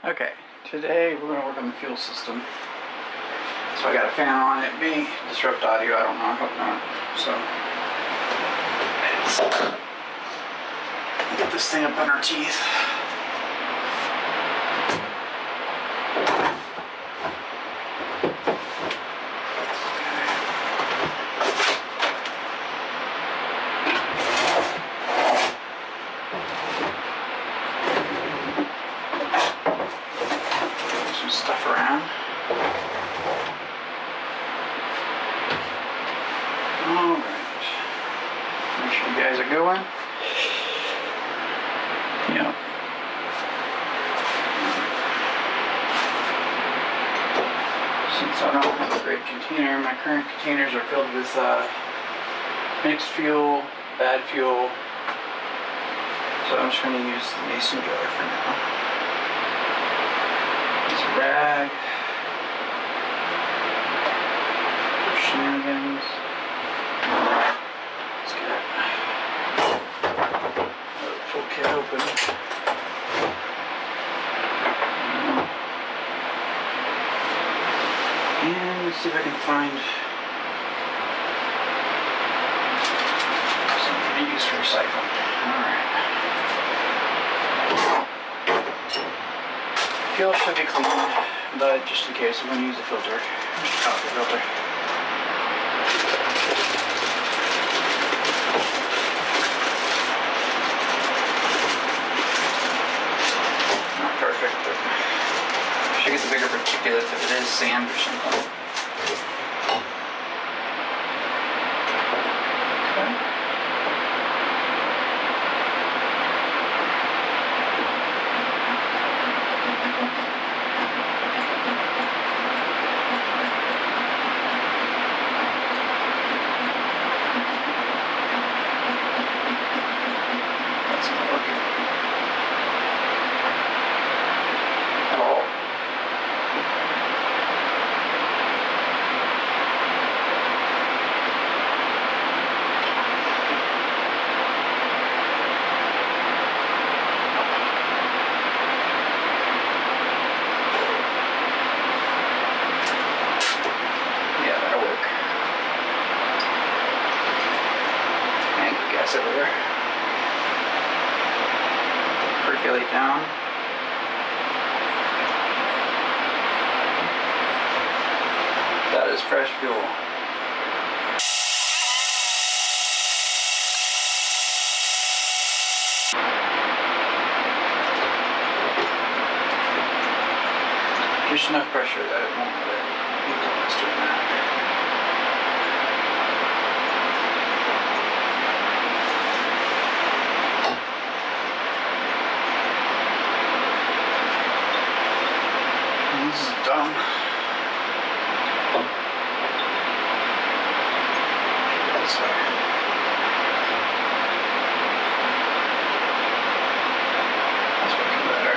Okay, today we're going to work on the fuel system. So I got a fan on. It may disrupt audio, I don't know, I hope not. So, get this thing up in our teeth. Stuff around. Alright. Make sure you guys are going. Yep. Since I don't have a great container, my current containers are filled with mixed fuel, bad fuel. So I'm just going to use the mason jar for now. Rag for shenanigans. Let's get the full kit open. And let's see if I can find something to use for recycling. Alright. Fuel should be clean, but just in case, I'm going to use a filter. Coffee filter. Not perfect, but I should get the bigger particulates if it is sand or something. Everywhere. Percolate down. That is fresh fuel. Just enough pressure that it won't let it equalize doing that. This is done. This way. That's working better.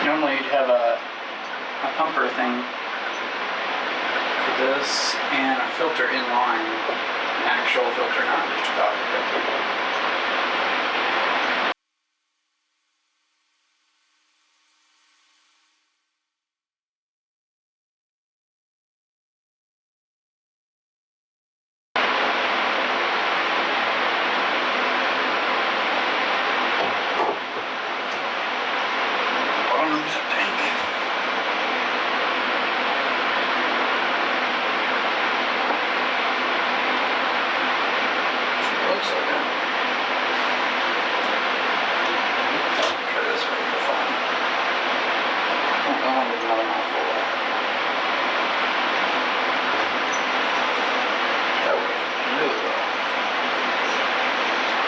Normally you'd have a pumper thing for this and a filter in line, an actual filter, not just a coffee filter.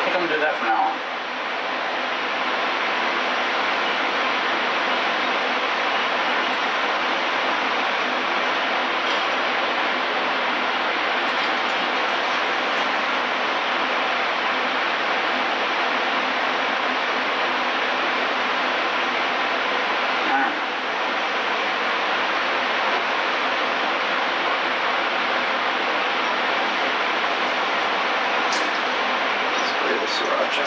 I'm going to do that from now on. sriracha.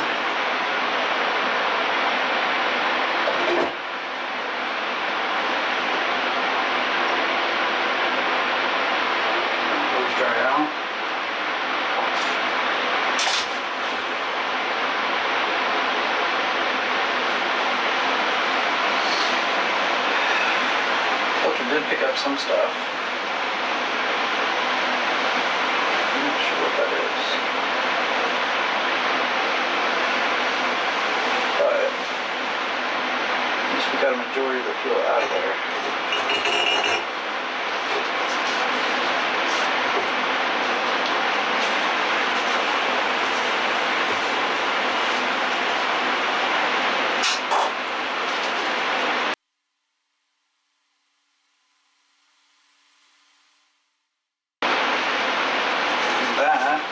Those dry out. Filter did pick up some stuff. I'm not sure what that is. But at least we got a majority of the fuel out of there. That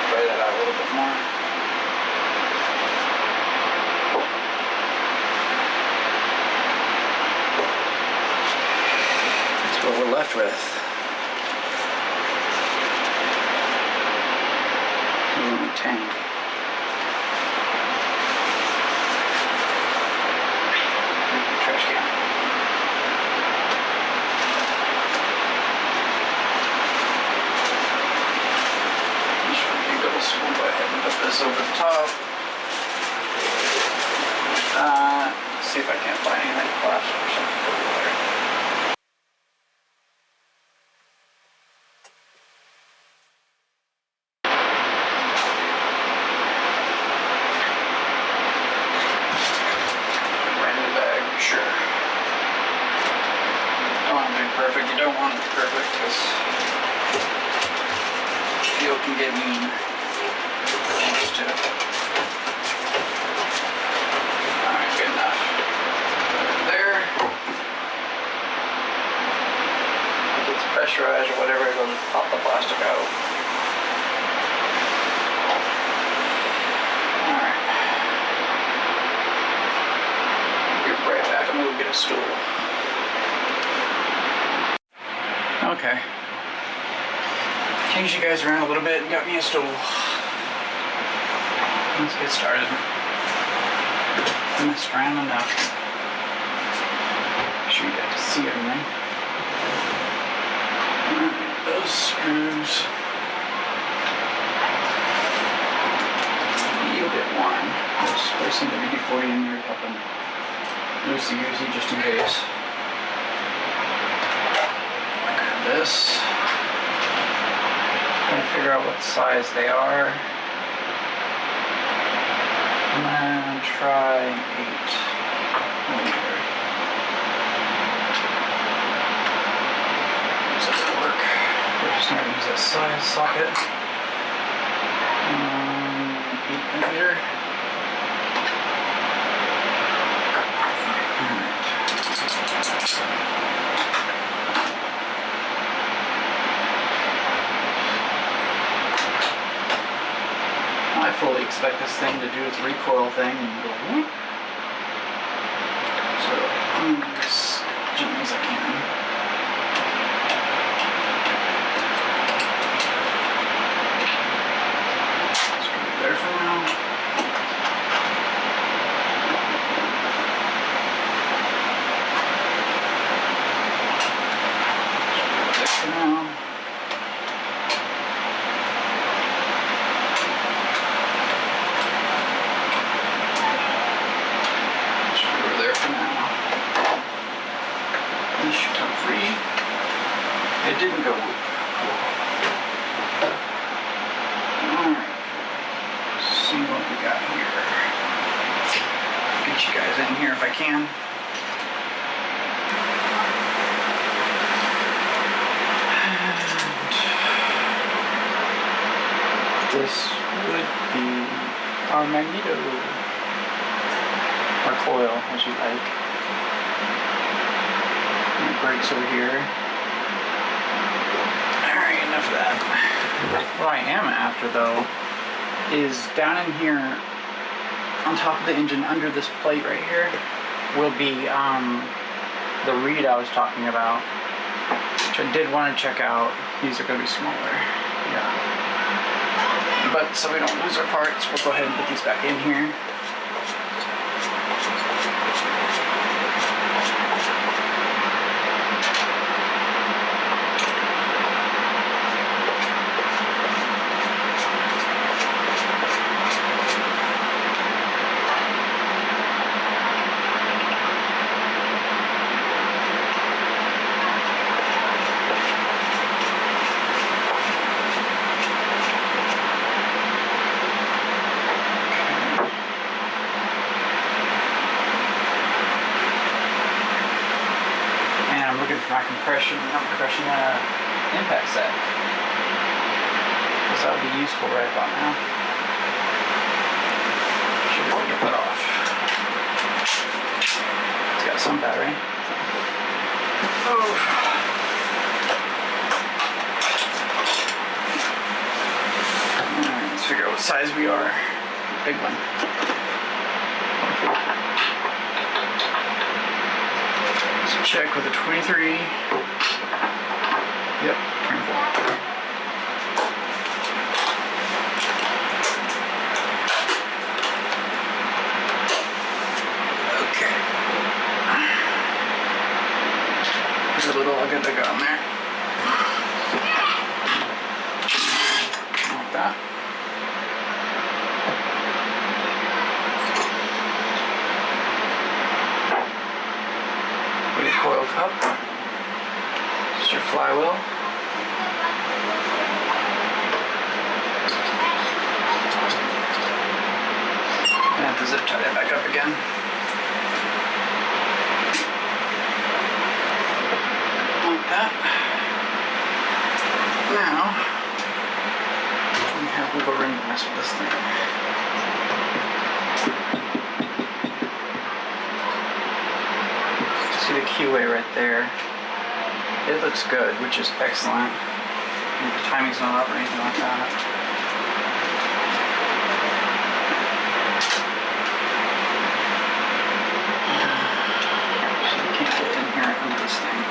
try that out a little bit more. That's what we're left with. Tank. Trash can. So we'll go ahead and put this over the top. See if I can't find anything plastic or something over there. Brand new bag, sure. Don't want it to be perfect. You don't want it to be perfect because fuel can get mean. Alright, good enough. There. If it's pressurized or whatever, it'll just pop the plastic out. Alright. Be right back. I'm gonna go get a stool. Okay. Changed you guys around a little bit and got me a stool. Let's get started. I messed around enough. Make sure you guys see everything. Alright, those screws. Yielded one. Just placing the WD-40 in there to help them loosey-goosey just in case. Grab this. Trying to figure out what size they are. I'm gonna try 8 millimeter. So that'll work. We're just gonna use that size socket. 8 millimeter. I fully expect this thing to do its recoil thing and go whoop. So I'm going to do this as gently as I can. Just put it there for now. Just put it there for now. It didn't go whoop. Alright. See what we got here. Get you guys in here if I can. And this would be our magneto. Or coil, as you like. And it breaks over here. Enough of that. What I am after though is down in here on top of the engine under this plate right here will be the reed I was talking about. which I did want to check out. These are going to be smaller. Yeah. But so we don't lose our parts, we'll go ahead and put these back in here. For my compression impact set, because that would be useful right about now. Should be able to get that off. It's got some battery. Oh. Alright, let's figure out what size we are. Big one. Check with a 23. Yep, 24. Okay. There's a little lug to go in there. Like that. Coil cup, just your flywheel, and have to zip tie it back up again. Like that. Now we have wiggle room to mess with this thing. See the keyway right there. It looks good, which is excellent. And the timing's not up or anything like that. So you can't get in here under this thing.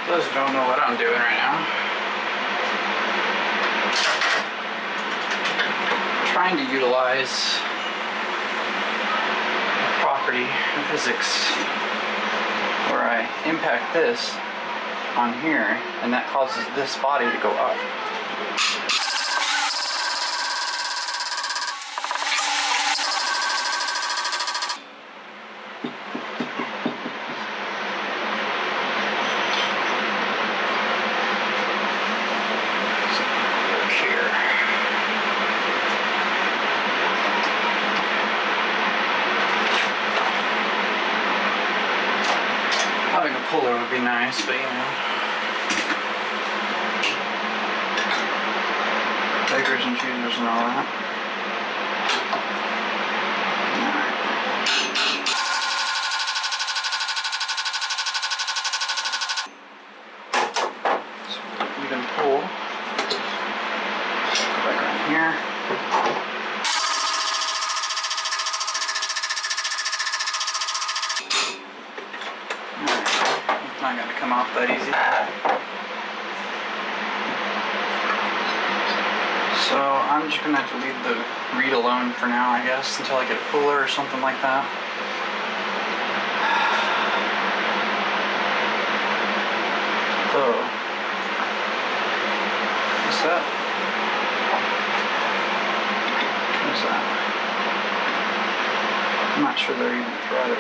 Those who don't know what I'm doing right now. I'm trying to utilize a property of physics where I impact this on here and that causes this body to go up. Having a puller would be nice, but you know. Beggars and choosers and all that. Alright. So even pull. Go back around here. Not going to come off that easy. So I'm just going to have to leave the reed alone for now, I guess, until I get a puller or something like that. So, what's that? What's that? I'm not sure they're even threaded.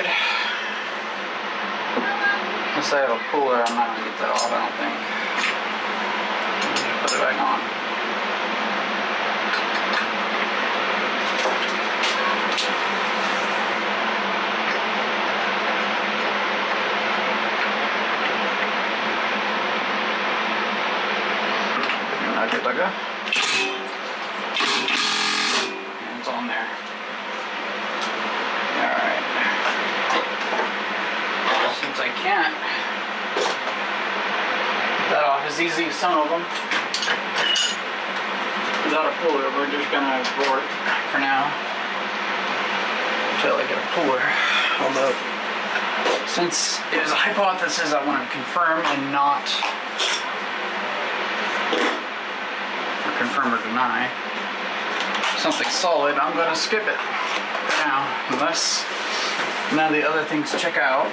side. Unless I have a cooler, I'm not going to get that off, I don't think. Put it back on. Bugger. And it's on there. Alright. Since I can't get that off as easy as some of them, without a puller, we're just gonna roar it for now until I get a puller. Although, since it is a hypothesis, I want to confirm and not confirm or deny something solid. I'm going to skip it for now, unless none of the other things check out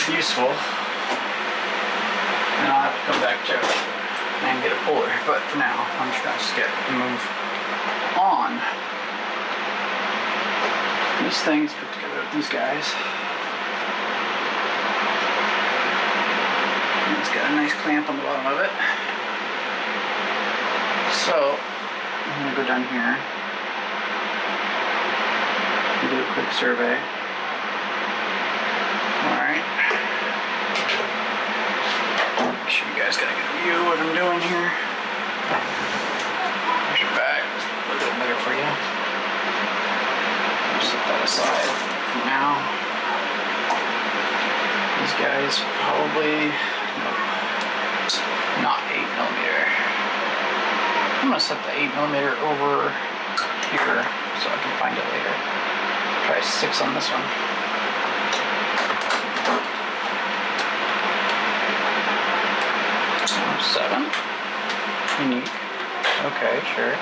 useful, and I'll have to come back to it and get a puller. But for now, I'm just going to skip and move on. These things put together with these guys. And it's got a nice clamp on the bottom of it. So, I'm going to go down here and do a quick survey. Alright. Make sure you guys got a good view of what I'm doing here. Push it back a little bit better for you. Set that aside for now. These guys probably, nope, not 8mm. I'm going to set the 8mm over here so I can find it later. Try 6 on this one. So 7. Unique. Okay, sure.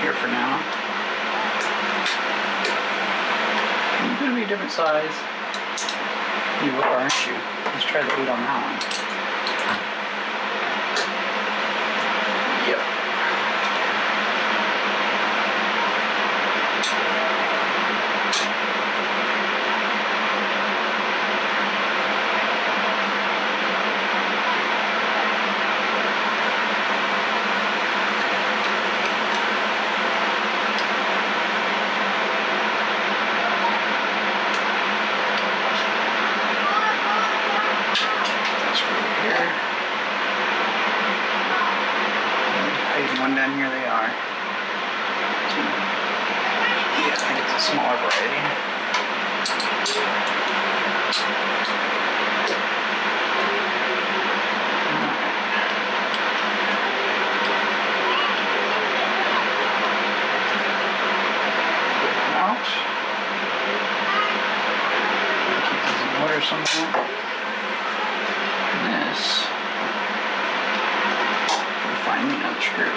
For now. You're going to be a different size. You are, aren't you? Let's try the 8 on that one. Yep. One down here they are. Yeah, I think it's a smaller variety. Out. Keep these in order somehow. And this. Find me another screw.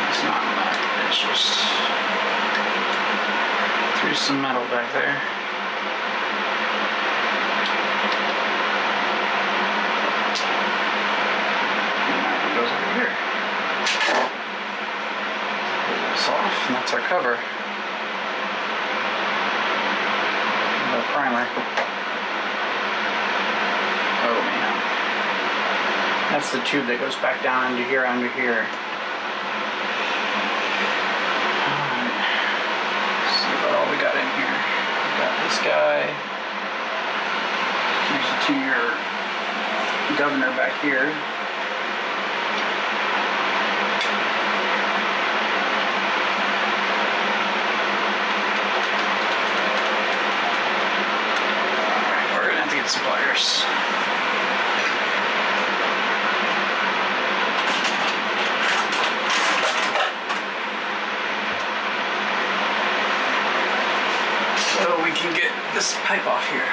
It's not that, it's just threw some metal back there. Off, and that's our cover. No primer. Oh man. That's the tube that goes back down under here, under here. Alright. Let's see what all we got in here. We got this guy. Here's the 2-year governor back here. Pliers. so we can get this pipe off here.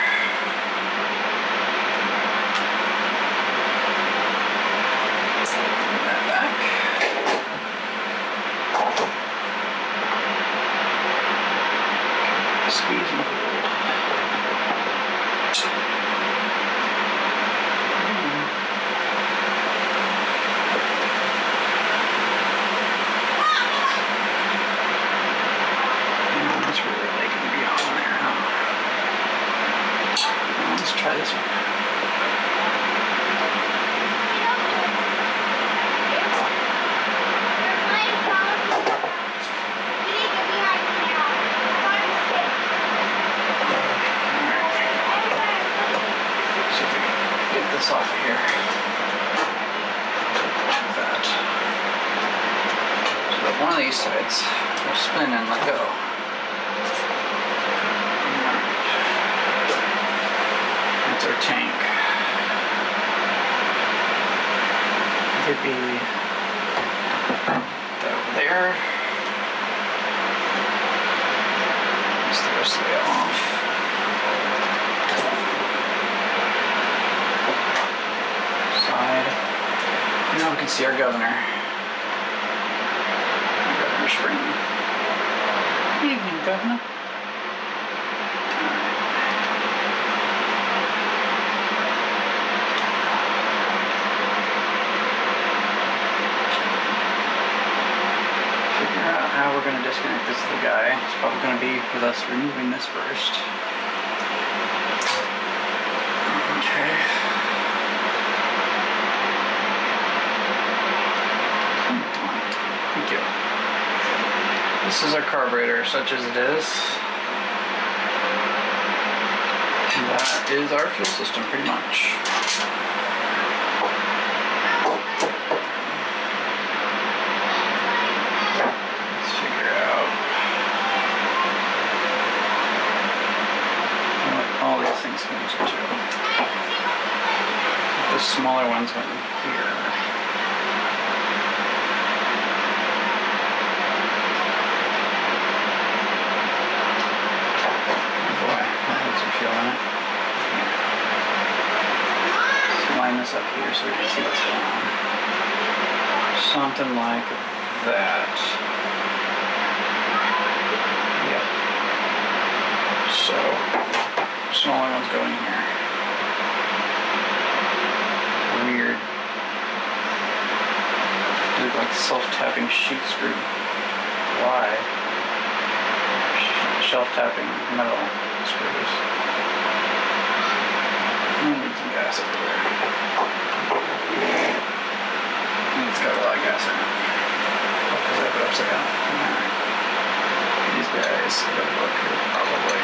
Bring that back. Squeeze and pull. That's really like going to be on there, huh? Let's try this one. This off of here. Like that. So one of these sides will spin and let go. That's our tank. Could be that over there. Just the rest of the way off. Now we can see our governor. Governor spring. Good evening, Governor. Figure out how we're going to disconnect this to the guy. It's probably going to be with us removing this first. Okay. This is our carburetor, such as it is. And that is our fuel system, pretty much. Let's figure out what all these things go into. The smaller ones went here. Line this up here so we can see what's going on. Something like that. Yep. So, smaller ones go in here. Weird. They look like self-tapping sheet screw. Why? Self-tapping metal screws. I need some gas over there. And it's got a lot of gas in it. Because I put it upside down. Alright. These guys gotta look here, probably.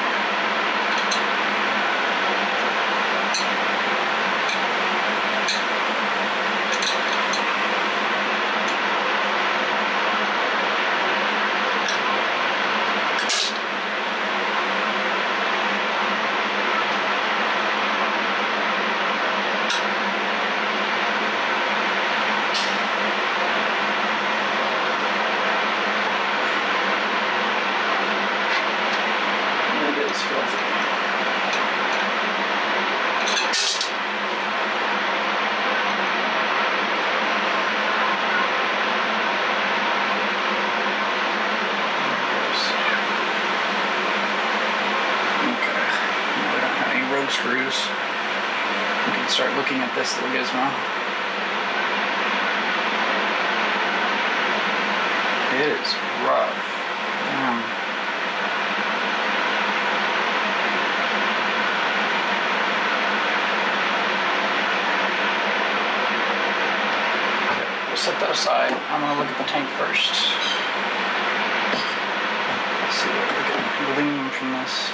Screws. We can start looking at this little gizmo. It is rough. Okay, we'll set that aside. I'm going to look at the tank first. Let's see what we can glean from this.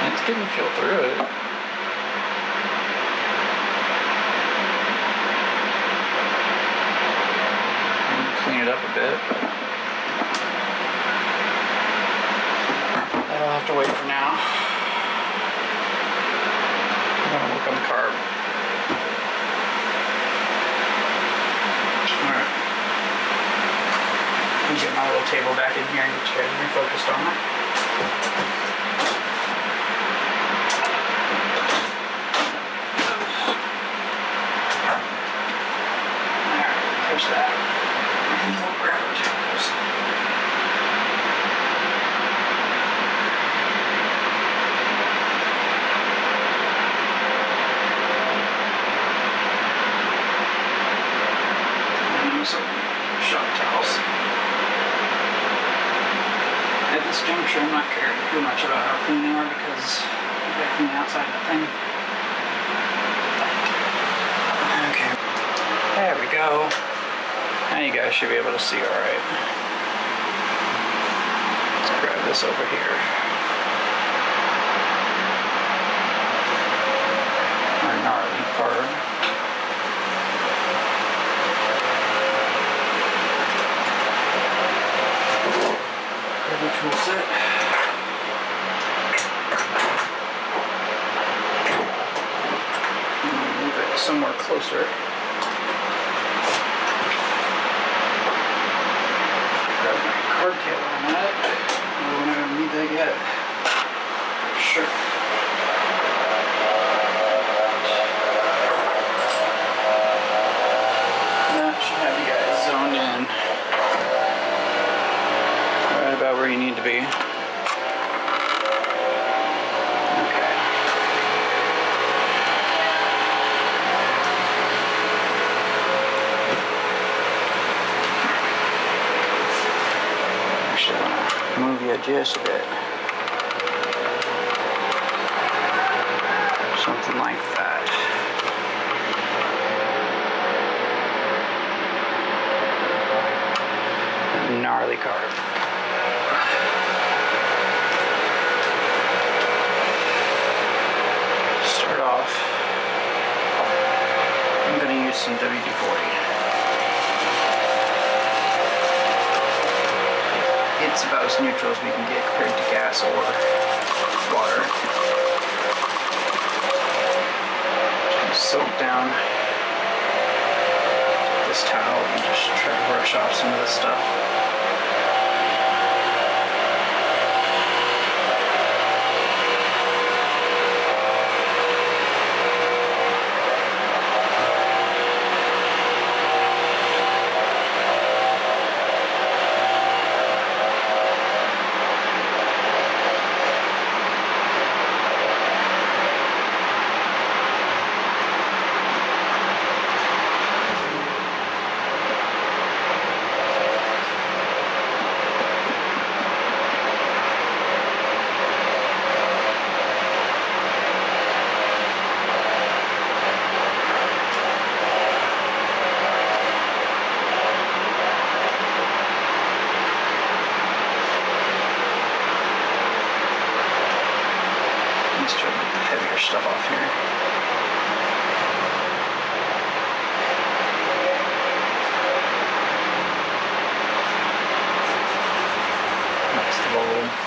It's getting fuel through it. Clean it up a bit, but that'll have to wait for now. I'm gonna work on the carb. I'm getting my little table back in here and get you guys refocused on it. There's that. And we'll grab our tables. Shop towels. At this juncture, I'm not caring too much about how clean they are because I gotta clean the outside of that thing. Okay. There we go. Now you guys should be able to see alright. Let's grab this over here. Our gnarly carb. Which will sit. Move it somewhere closer. Grab my card table on that. We're not gonna need that yet. Sure. That should have you guys zoned in. About where you need to be. Okay. Actually, I want to move you just a bit. Something like that. Gnarly carb. Start off, I'm going to use some WD-40. It's about as neutral as we can get compared to gas or water. Just soak down this towel and just try to brush off some of this stuff. Let's try to get the heavier stuff off here. That's the bowl.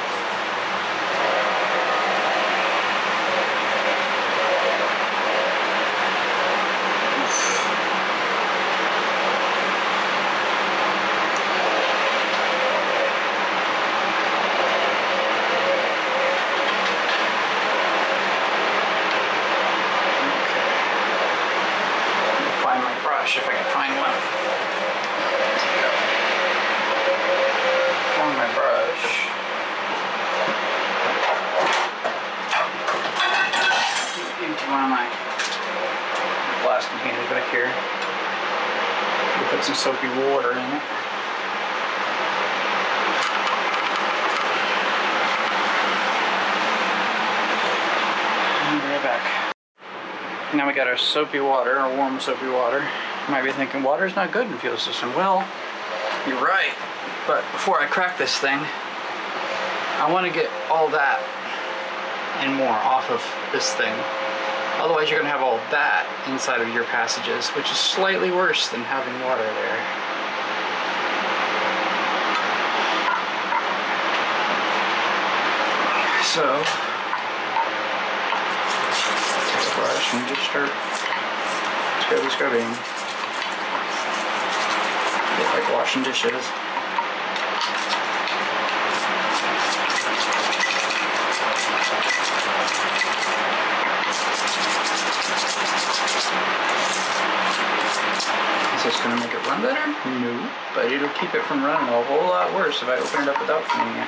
If I can find one. Found my brush. Into one of my glass containers back here. We'll put some soapy water in it. And be right back. Now we got our soapy water, our warm soapy water. You might be thinking, water's not good in the fuel system. Well, you're right. But before I crack this thing, I want to get all that and more off of this thing. Otherwise, you're going to have all that inside of your passages, which is slightly worse than having water there. So, take a brush and just start scrubbing. Like washing dishes. Is this going to make it run better? No, but it'll keep it from running a whole lot worse if I open it up without cleaning it.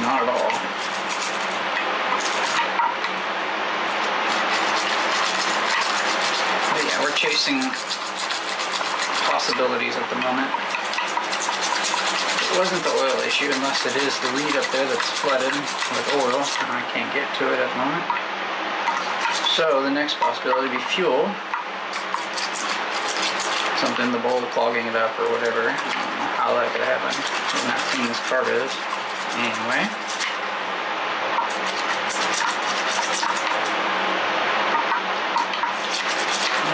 Not at all. But yeah, we're chasing possibilities at the moment. It wasn't the oil issue, unless it is the lead up there that's flooded with oil, and I can't get to it at the moment. So the next possibility would be fuel. Something, the bowl clogging it up or whatever. I don't know how that could happen. I'm not seeing this carb is. Anyway.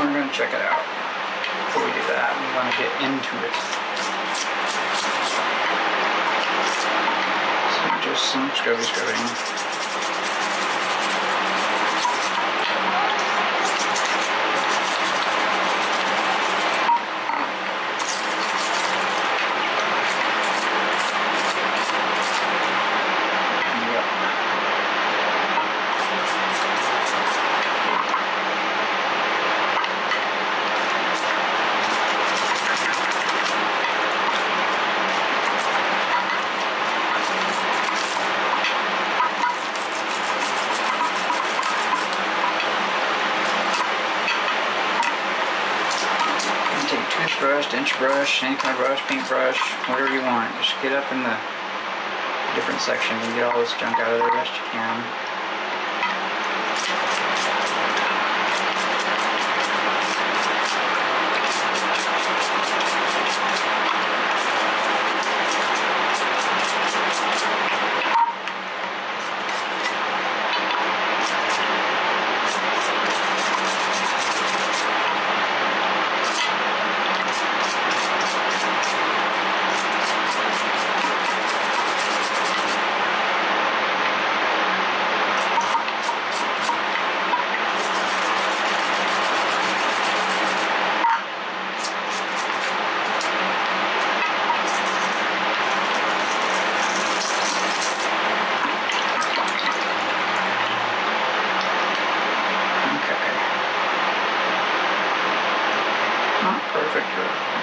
We're going to check it out. Before we do that, we want to get into it. So just some scrubbing. Brush, inch brush, any kind of brush, paintbrush, whatever you want. Just get up in the different sections and get all this junk out of there best you can.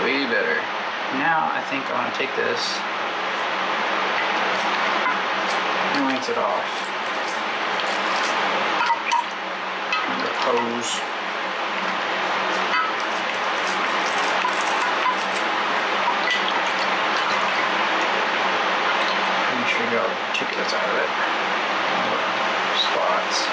Way better. Now I think I want to take this and rinse it off. And the hose. Make sure you get all the particulates out of it. All the spots.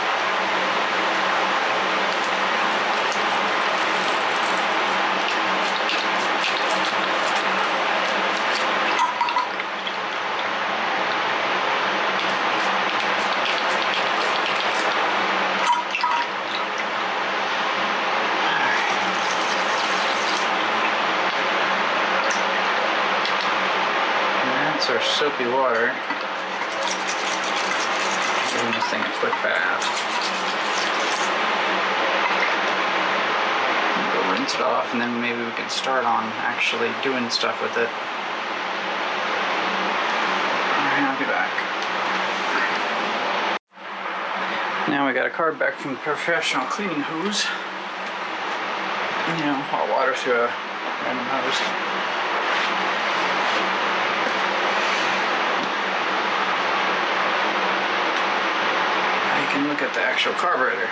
Our soapy water, giving this thing a quick bath. Go rinse it off, and then maybe we can start on actually doing stuff with it. Alright, I'll be back. Now we got a carb back from the professional cleaning hose. You know, hot water through a random hose. And look at the actual carburetor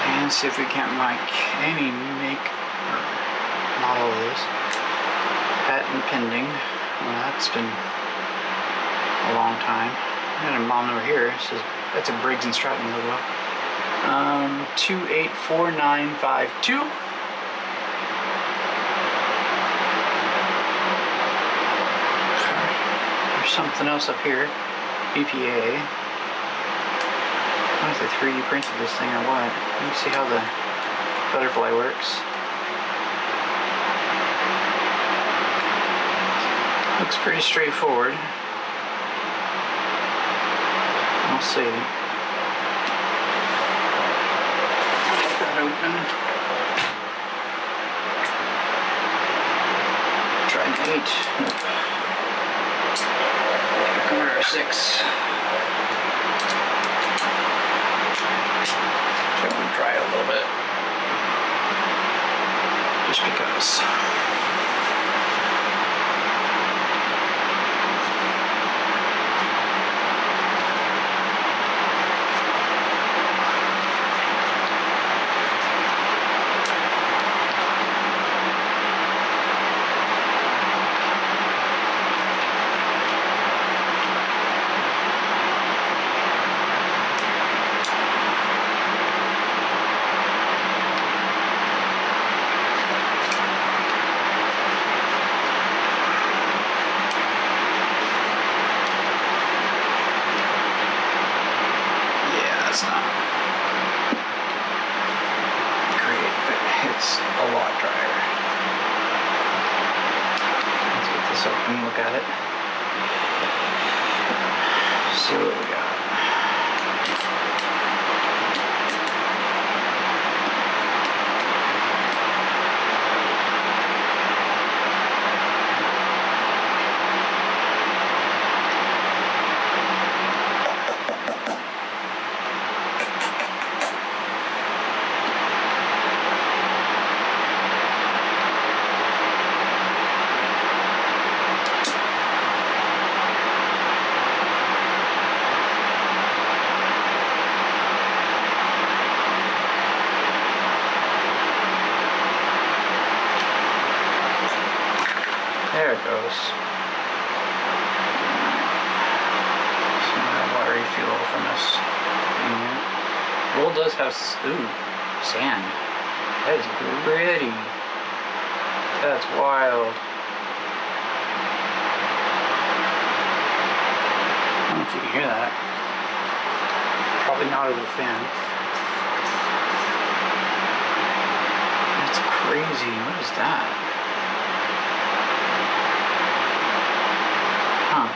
and see if we can't make any make or model of this. Patent pending. Well, that's been a long time. I got a model over here. It says that's a Briggs and Stratton logo. 284952. There's something else up here. BPA. I don't know if they 3D printed this thing or what. Let me see how the butterfly works. Looks pretty straightforward. We'll see. Get that open. Try 8. Back over to 6. So I'm going to dry it a little bit. Just because. It's not great, but it's a lot drier. Let's get this open and look at it. See what we got. There it goes. Some of that watery fuel from this. Well, it does have, sand. That is gritty. That's wild. I don't know if you can hear that. Probably not over the fan. That's crazy. What is that? Huh.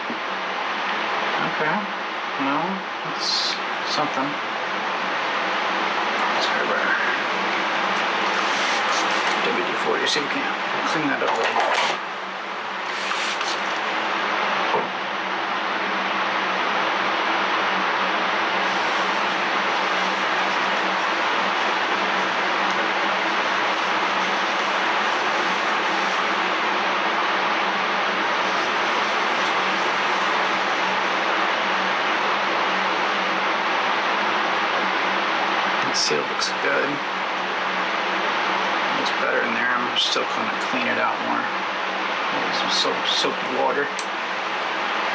Okay. No, it's something. Sorry, WD-40, so we can clean that up a little bit. Seal looks good. It's better in there. I'm still going to clean it out more. Maybe some soapy water.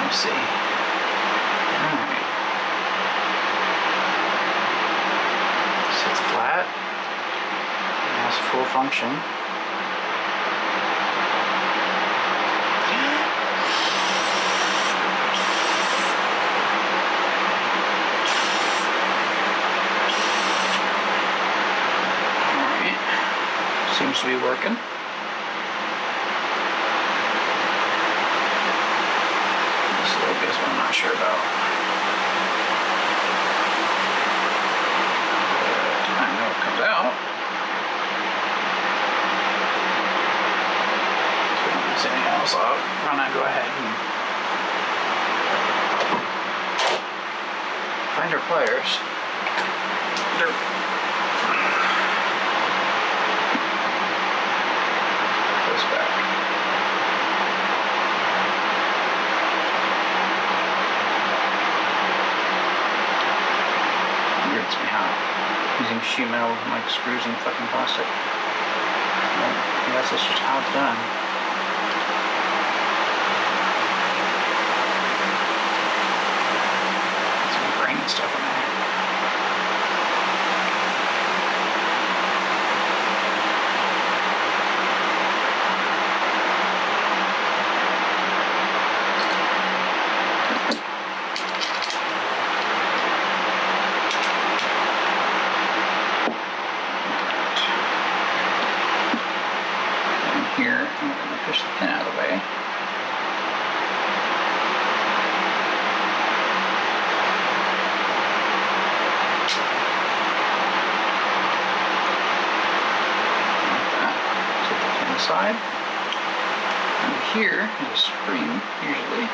Let's see. Alright. So it's flat. It has full function. Seems to be working. This little bit is what I'm not sure about. I know it comes out. So if there's anything else, why not go ahead and find our pliers. Using sheet metal like screws and fucking plastic. Well, I guess that's just how it's done. Some grain and stuff in there. Here, I'm going to push the pin out of the way. Like that. Set the pin aside. And here is a spring, usually.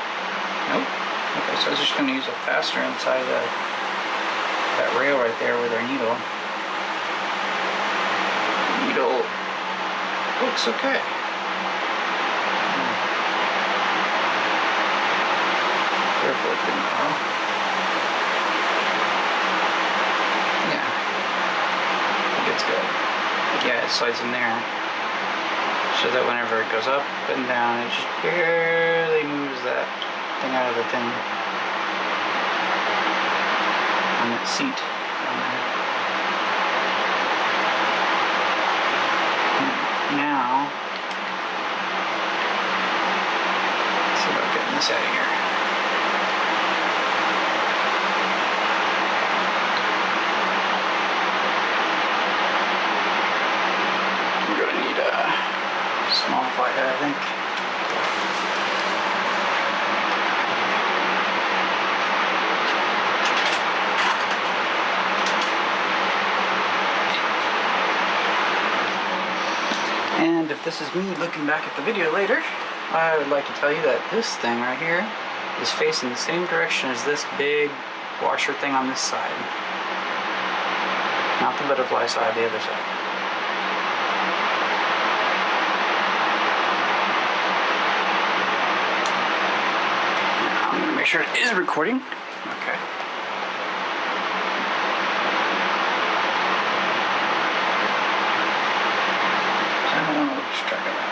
Nope. Okay, so I was just going to use a fastener inside of that rail right there with our needle. The needle looks okay. Careful with the needle. Yeah. I think it's good. But yeah, it slides in there. So that whenever it goes up and down, it just barely moves that thing out of the thing. On that seat down there. Now, let's see about getting this out of here. I'm going to need a small flathead, I think. And if this is me looking back at the video later, I would like to tell you that this thing right here is facing the same direction as this big washer thing on this side. Not the butterfly side, the other side. Now I'm going to make sure it is recording. Okay. Let's check it out.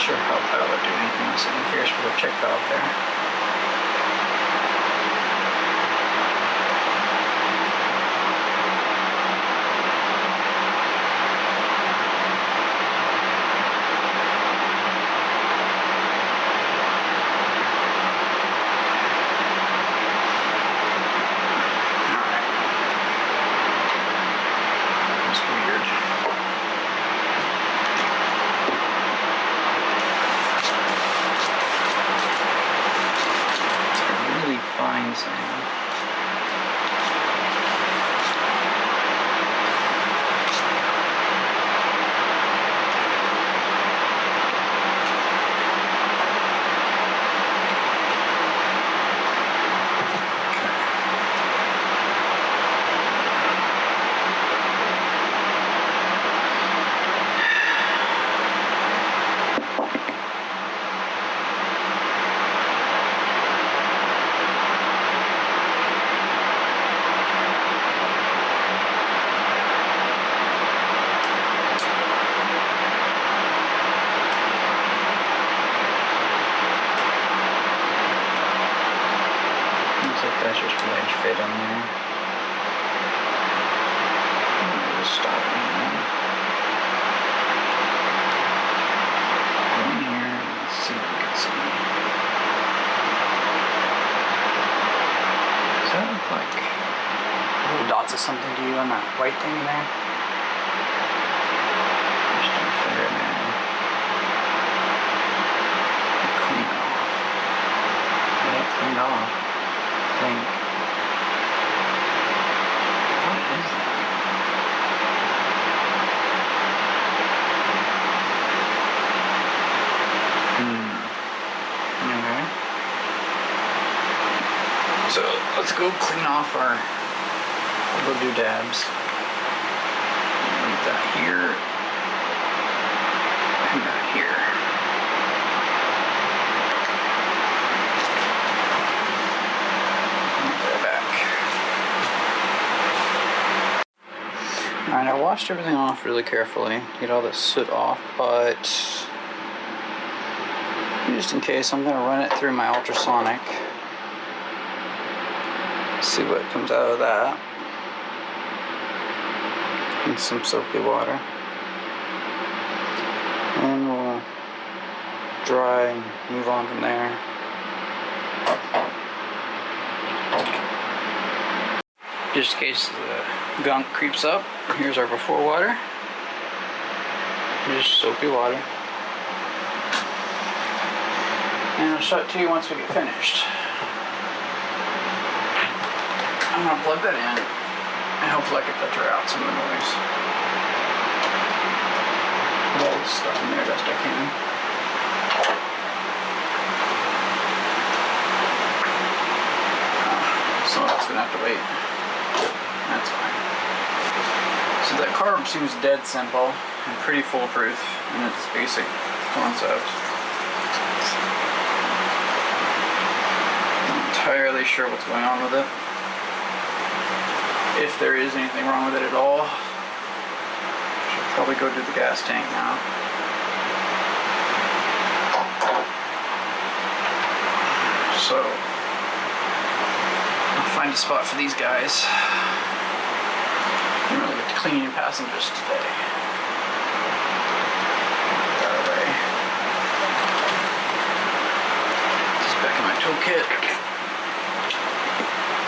Sure how that would do anything. I'm curious for the check valve there. That's just really fit in there. Just stop it here. Go in here and let's see what we can see. Does that look like little dots of something to you on that white thing in there? Just don't figure it out. Clean it off. Yeah, cleaned off. I think. What is that? Okay. So let's go clean off our little doodads. Leave that here and that here. Put that back. Alright, I washed everything off really carefully to get all this soot off, but just in case, I'm going to run it through my ultrasonic. See what comes out of that. And some soapy water. And we'll dry and move on from there. Just in case the gunk creeps up, here's our before water. Just soapy water. And I'll show it to you once we get finished. I'm going to plug that in and hopefully I can filter out some of the noise. Put all this stuff in there best I can. Some of it's going to have to wait. That's fine. So that carb seems dead simple and pretty foolproof in its basic concept. Entirely sure what's going on with it. If there is anything wrong with it at all, should probably go to the gas tank now. So I'll find a spot for these guys. Didn't really get to clean any passengers today. Get that away. Just back in my toolkit.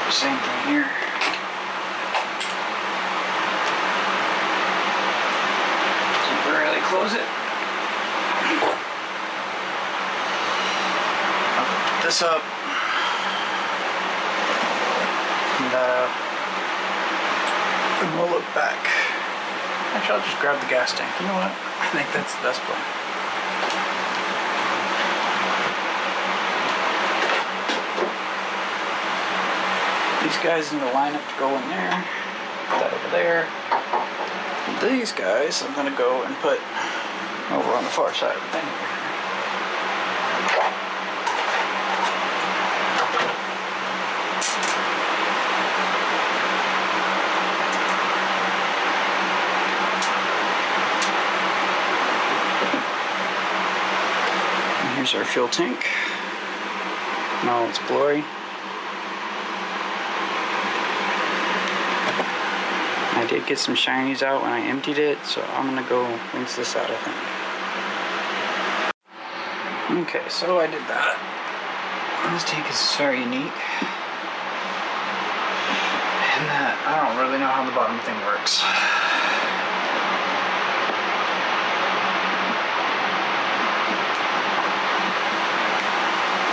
Same thing here. Temporarily close it. I'll put this up. And and we'll look back. Actually, I'll just grab the gas tank. You know what? I think that's the best plan. These guys need to line up to go in there. Put that over there. And these guys I'm going to go and put over on the far side of the thing. And here's our fuel tank. Now it's blurry. I did get some shinies out when I emptied it, so I'm gonna go rinse this out, I think. Okay, so I did that. This tank is very unique. And that I don't really know how the bottom thing works.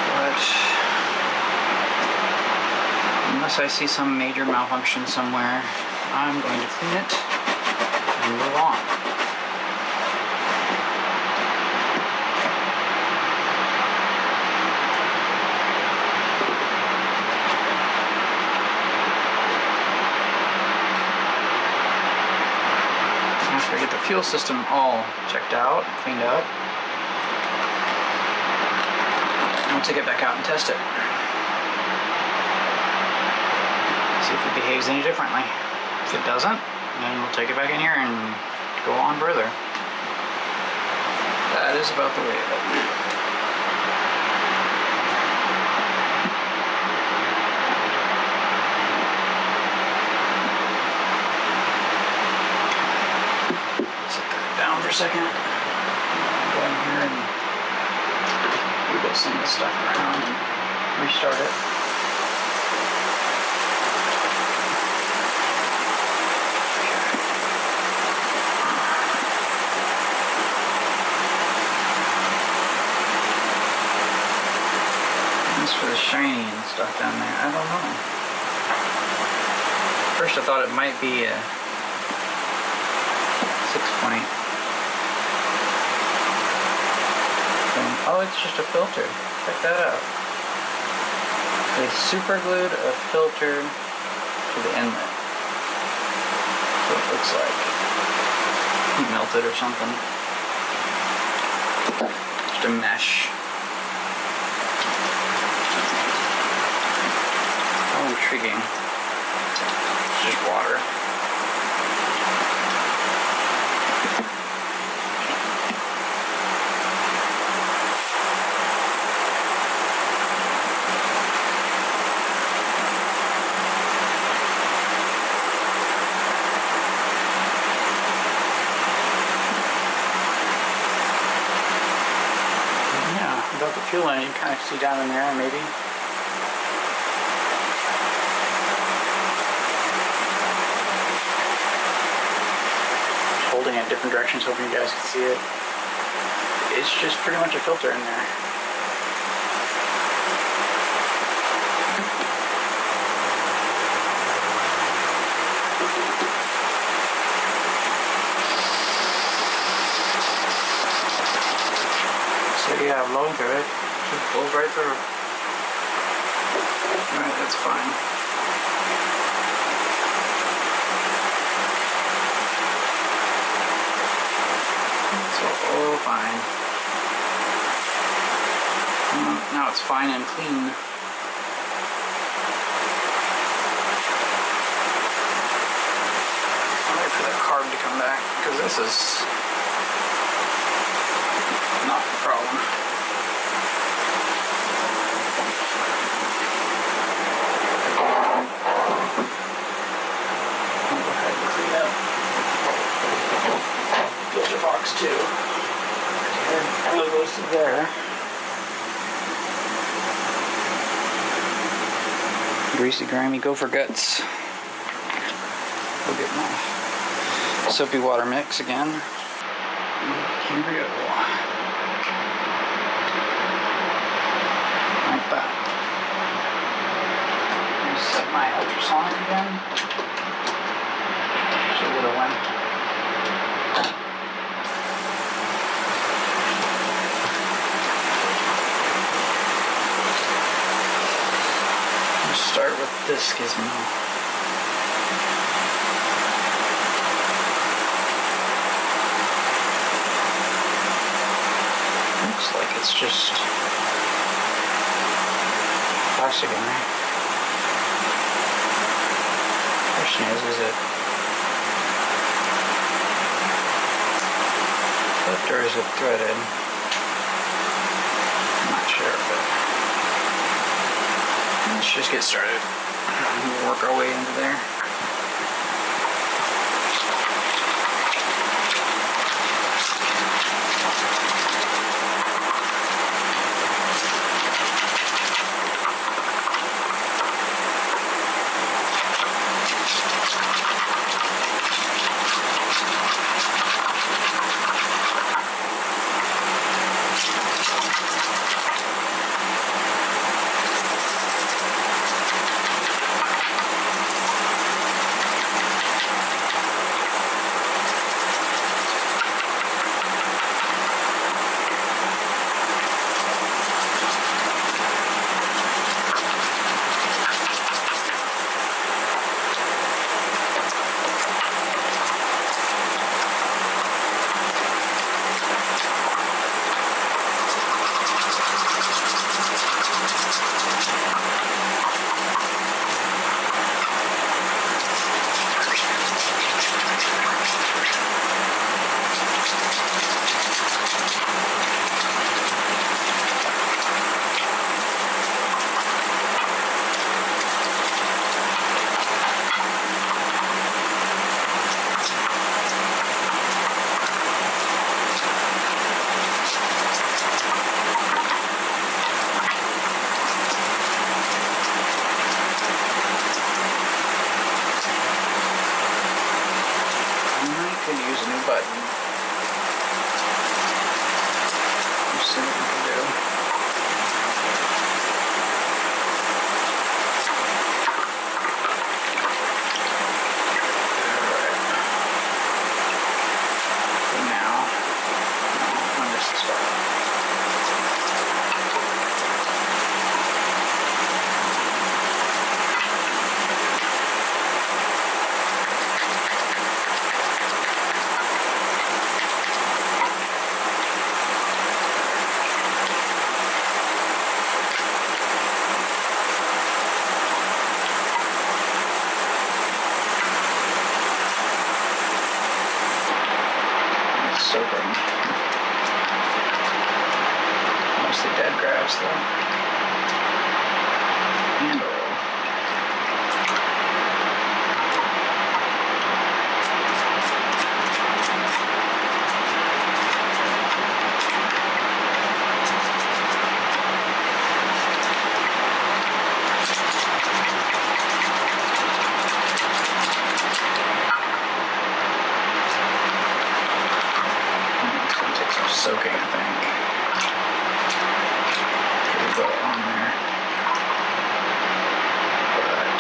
But unless I see some major malfunction somewhere, I'm going to clean it and move on. After I get the fuel system all checked out, cleaned up, we'll take it back out and test it. See if it behaves any differently. If it doesn't, then we'll take it back in here and go on further. That is about the way of it. a second. Go in here and wiggle some of the stuff around and restart it. As for the shiny and stuff down there, I don't know. First I thought it might be a 6-point. Oh, it's just a filter. Check that out. They super glued a filter to the inlet. So it looks like it melted or something. Just a mesh. How intriguing. It's just water. Without the fuel in it, you can kind of see down in there, maybe. Just holding it in different directions, hoping you guys can see it. It's just pretty much a filter in there. So yeah, I'm blowing through it. Just blows right through. Alright, that's fine. So all fine. Now it's fine and clean. I'll wait for that carb to come back because this is not the problem. I'll go ahead and clean up filter box too. And it goes to there. Greasy, grimy, gopher guts. We'll get my soapy water mix again. Here we go. Like that. Reset my ultrasonic again. Just a little one. Let's start with this gizmo. Looks like it's just plastic in there. Question is it clipped or is it threaded? I'm not sure, but let's just get started. We'll work our way into there.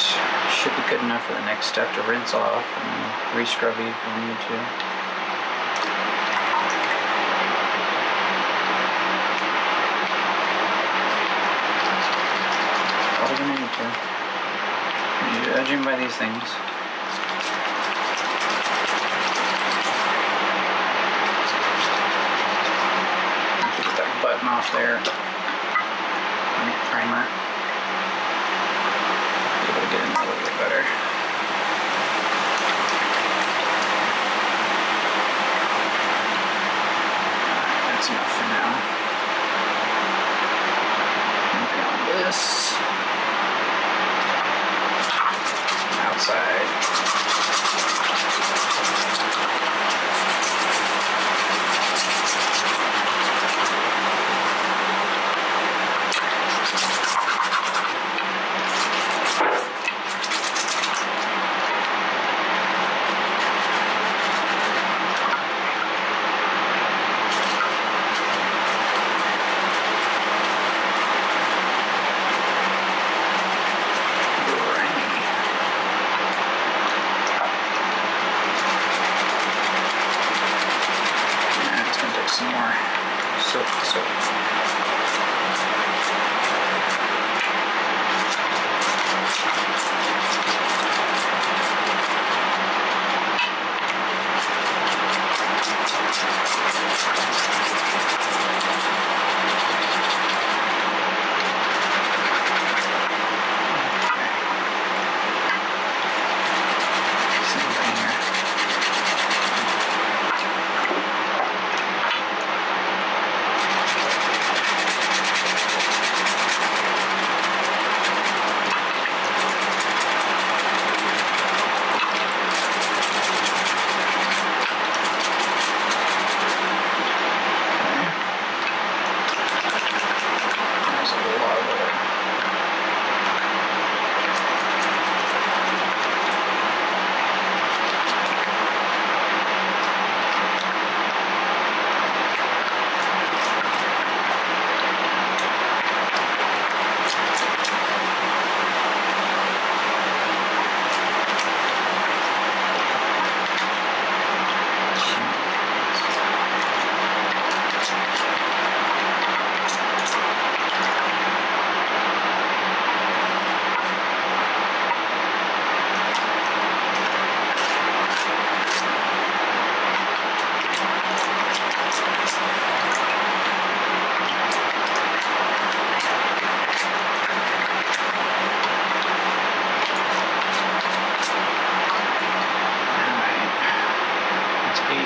Should be good enough for the next step to rinse off and then re-scrubby if you need to. All you're gonna need to. You're edging by these things. Get that button off there. Primer. Be able to get in a little bit better. That's enough for now. Moving on this. Outside. Some more soap.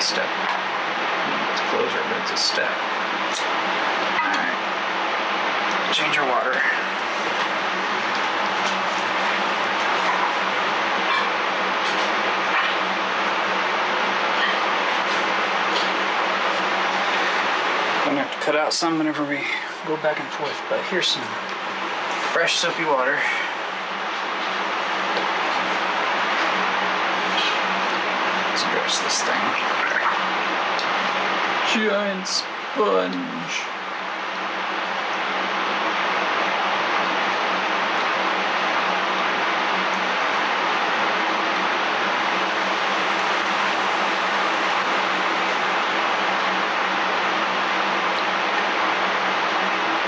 Step. It's closer, but it's a step. Alright. Change your water. I'm gonna have to cut out some whenever we go back and forth, but here's some fresh soapy water. Let's address this thing. Giant sponge.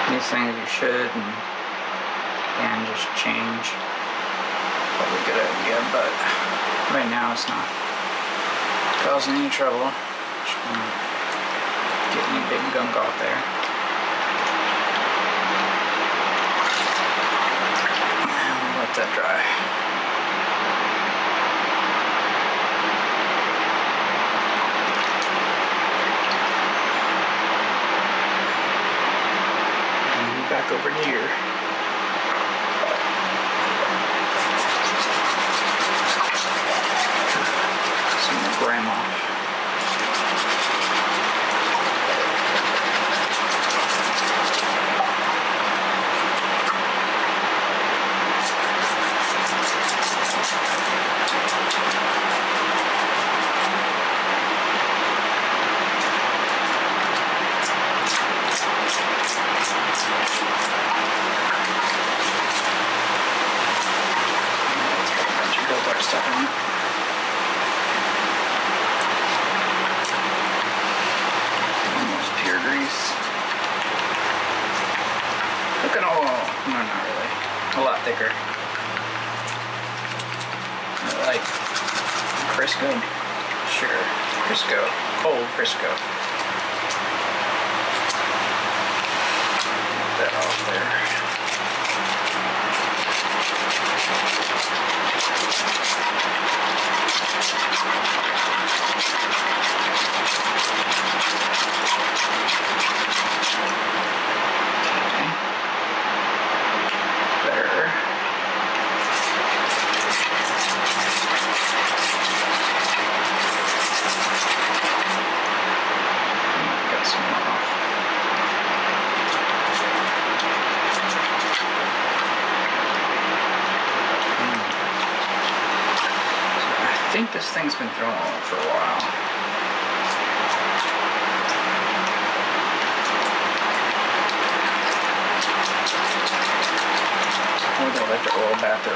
These things you should and can just change. Probably a good idea, but right now it's not causing any trouble. Just get any big gunk off there. And let that dry. And back over here. Some more grime off. stuff in it. Almost pure grease. Look at all, no, not really. A lot thicker. Like Crisco? Sure. Crisco. Cold Crisco. Get that off there. I think this thing's been thrown on for a while. Or they'll let the oil bath their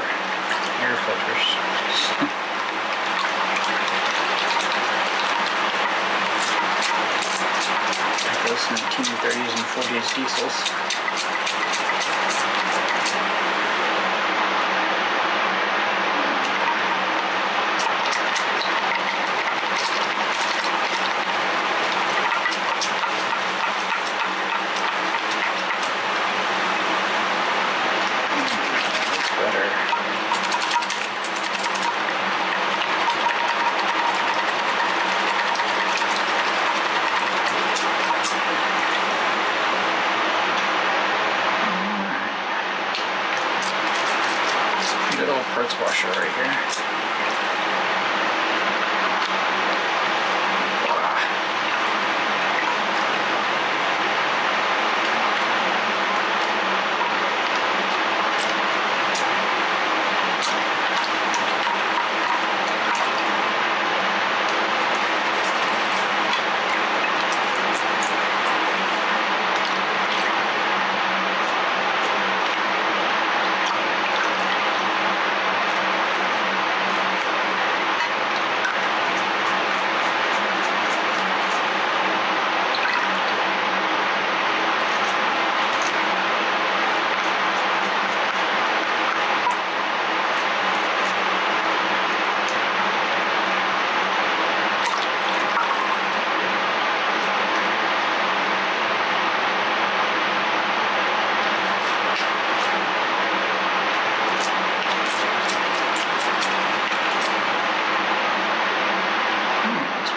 air filters. Like those 1930s and 40s diesels. Good old parts washer right here.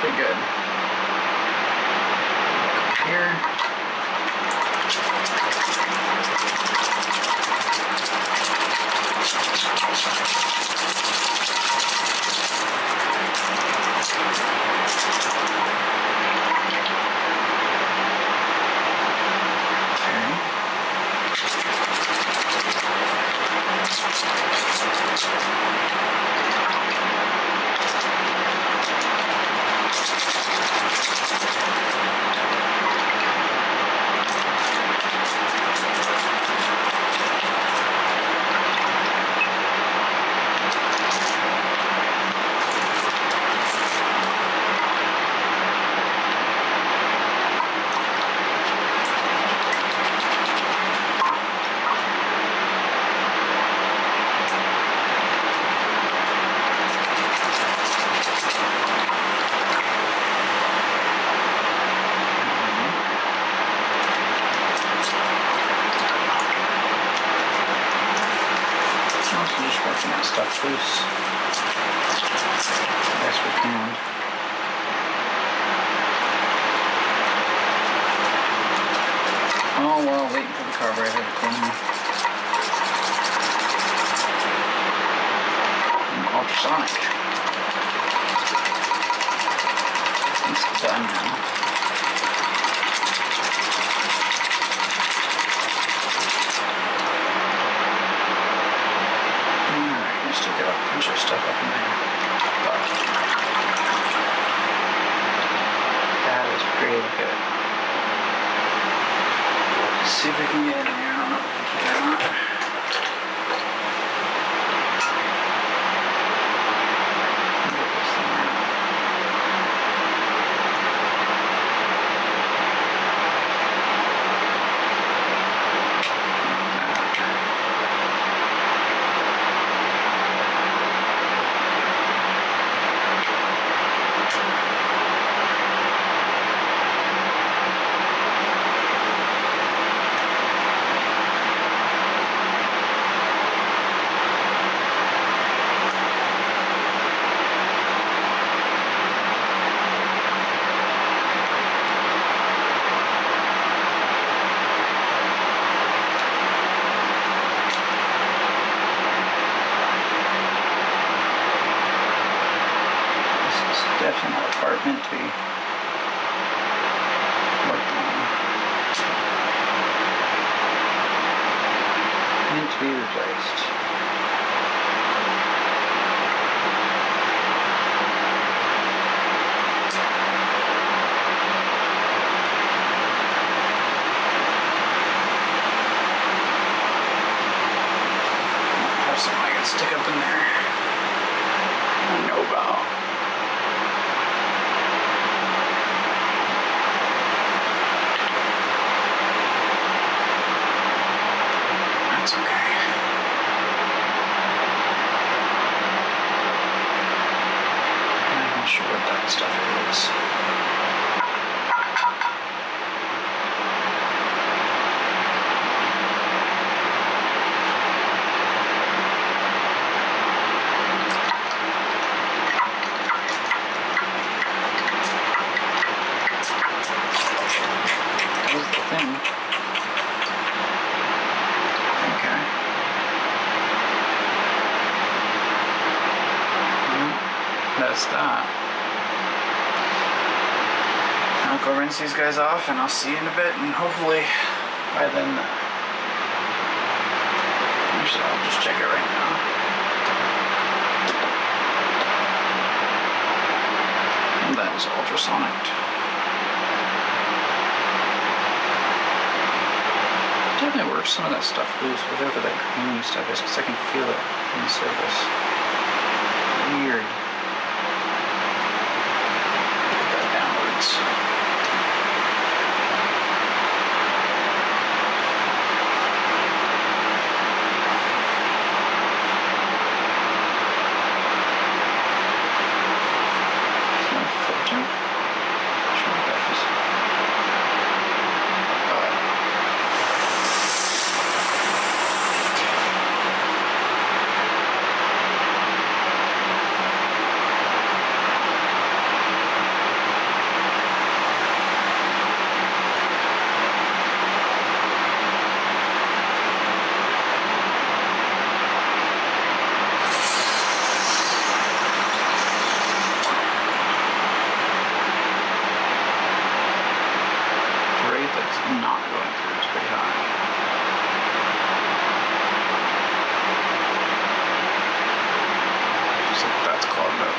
Pretty good. Here. Working that stuff loose. Yes, we can. Oh well, waiting for the carburetor to clean. Ultrasonic. It's done now. Still got a bunch of stuff up in there, but that is pretty good. Let's see if we can get in here. I don't know if we can or not. Some other part meant to be worked on. Meant to be replaced. Have something I can stick up in there. I know about. That's okay. I'm not sure what that stuff is. That's that. I'll go rinse these guys off and I'll see you in a bit, and hopefully by then, actually I'll just check it right now. And that is ultrasonic. Definitely works some of that stuff loose, whatever that creamy stuff is, because I can feel it on the surface. Weird. Not going through, it's pretty hot. So that's clogged up.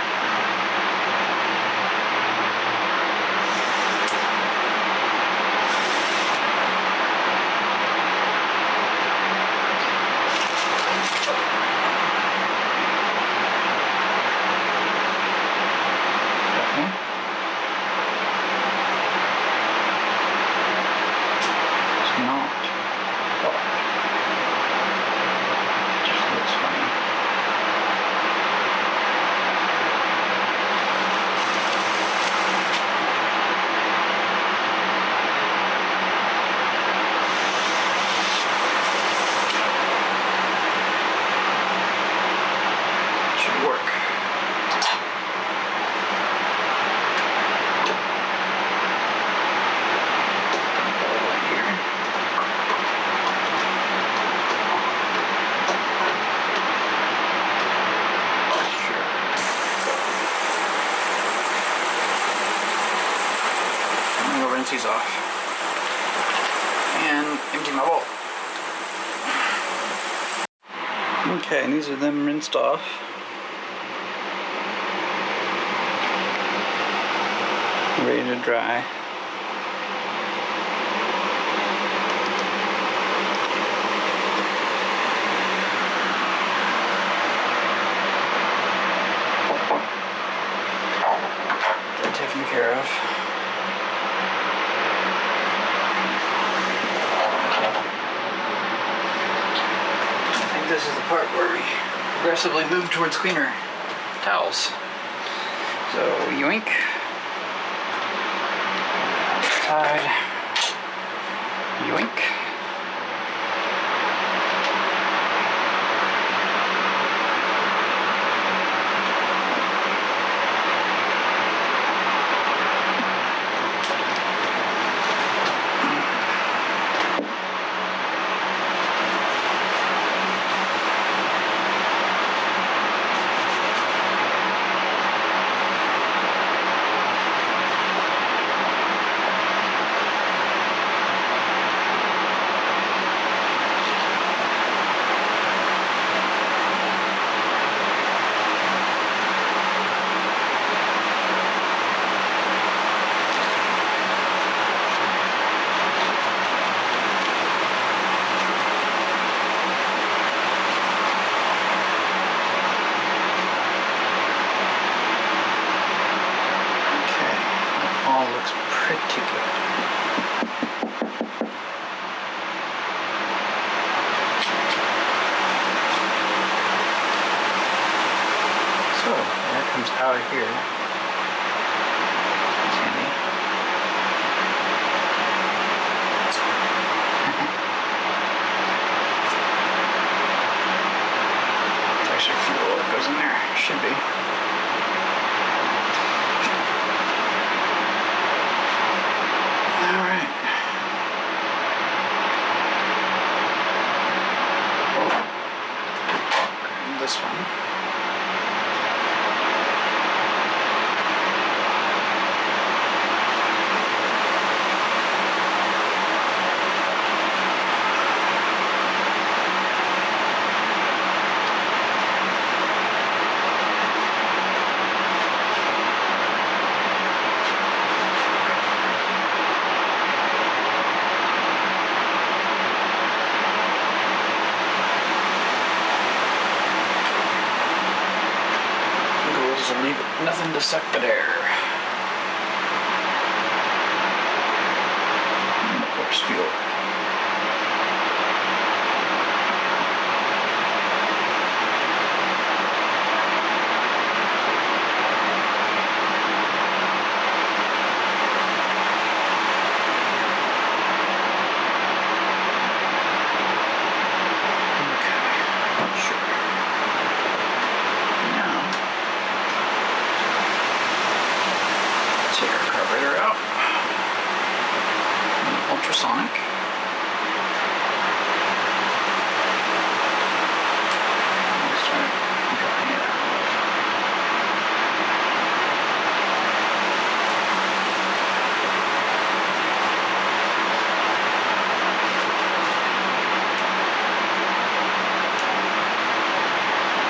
These off and empty my bowl. Okay, and these are them rinsed off. Ready to dry. They're taken care of. This is the part where we progressively move towards cleaner towels. So yoink. Outside. Yoink. So, air comes out of here. That's handy. It's actually fuel that goes in there. Should be. Alright. Grab this one. Will leave it nothing to suck but air. And of course, fuel. Take our carburetor out. Ultrasonic. Start drying it out.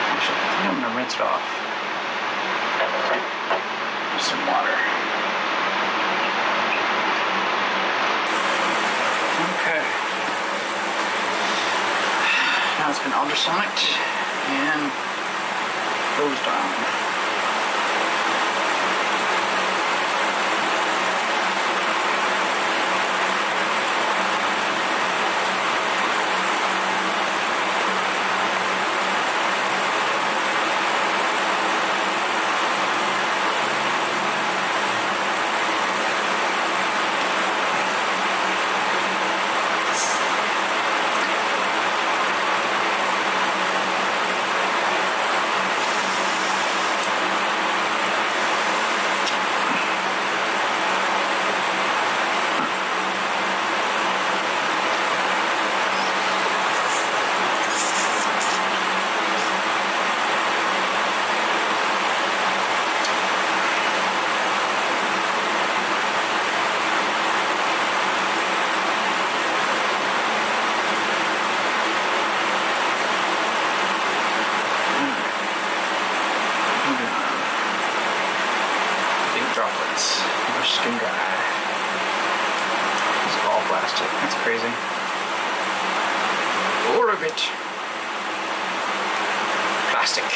Actually, I think I'm going to rinse it off. With some water. Okay. Now it's been ultrasonic and hosed on. Droplets. They're skin dry. It's all plastic. That's crazy. All of it. Plastic.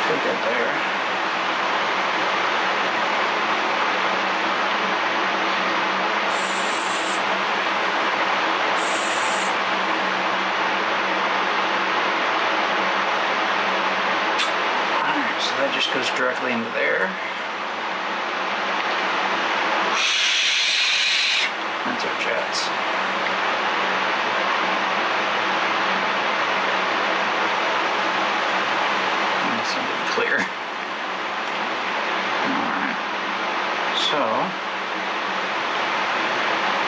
Pretty good there. Alright, so that just goes directly into there. That's our jets. Clear. Alright. So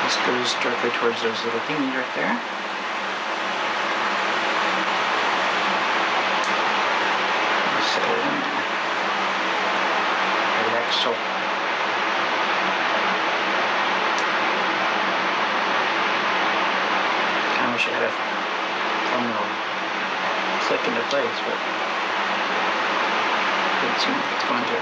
this goes directly towards those little thingies right there. Set it in there. Like so. I wish I had a them will click into place, but it seems like it's going to.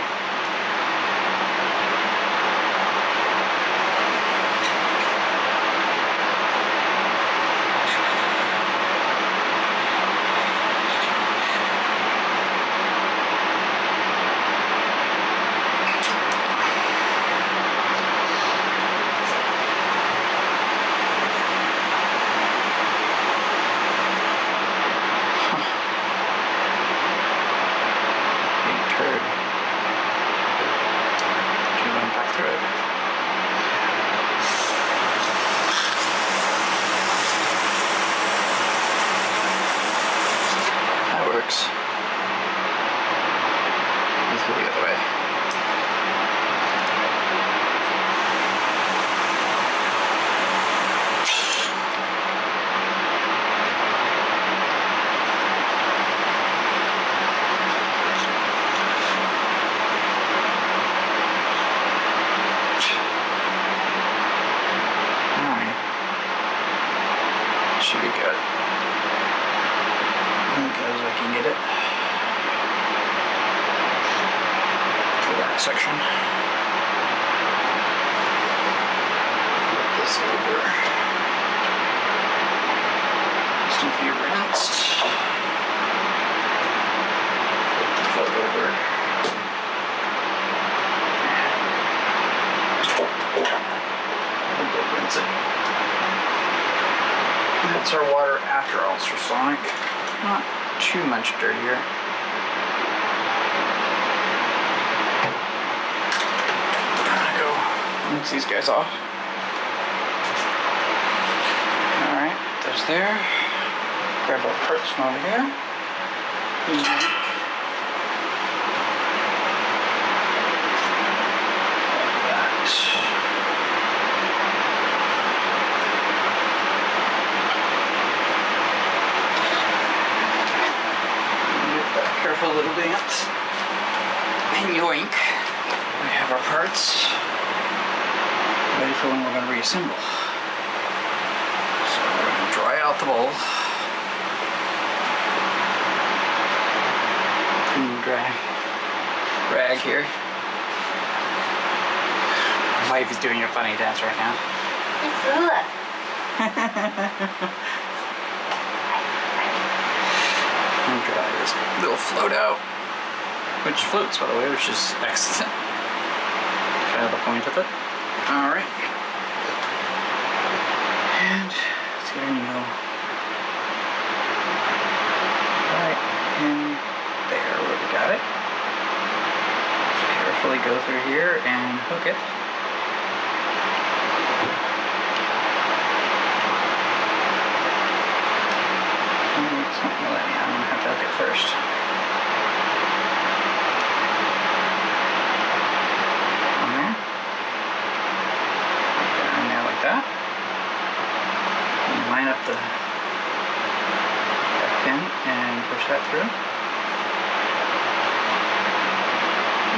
Should be good. I think as I can get it for that section. Flip this over. Just a few rinsed. Flip the foot over. And we'll rinse it. That's our water after ultrasonic. Not too much dirtier. I'm gonna go rinse these guys off. Alright, that's there. Grab our parts from over here. Careful little dance. And yoink. We have our parts ready for when we're going to reassemble. So we're going to dry out the bowl. Dry rag here. My wife is doing a funny dance right now. And dry this little float out, which floats by the way, which is excellent. Kind of the point of it. Alright. And let's get our needle. Alright, and there, we got it. Just carefully go through here and hook it. It's not gonna let me. I'm gonna have to hook it first. On there. Down there like that. And line up the pin and push that through.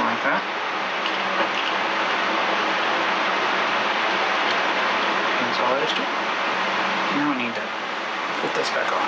Like that. That's all there is to it. Now we need to put this back on.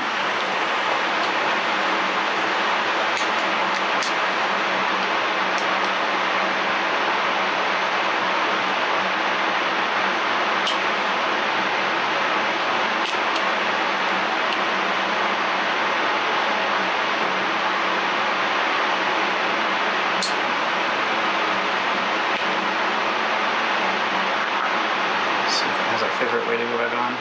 Favorite way to go back on.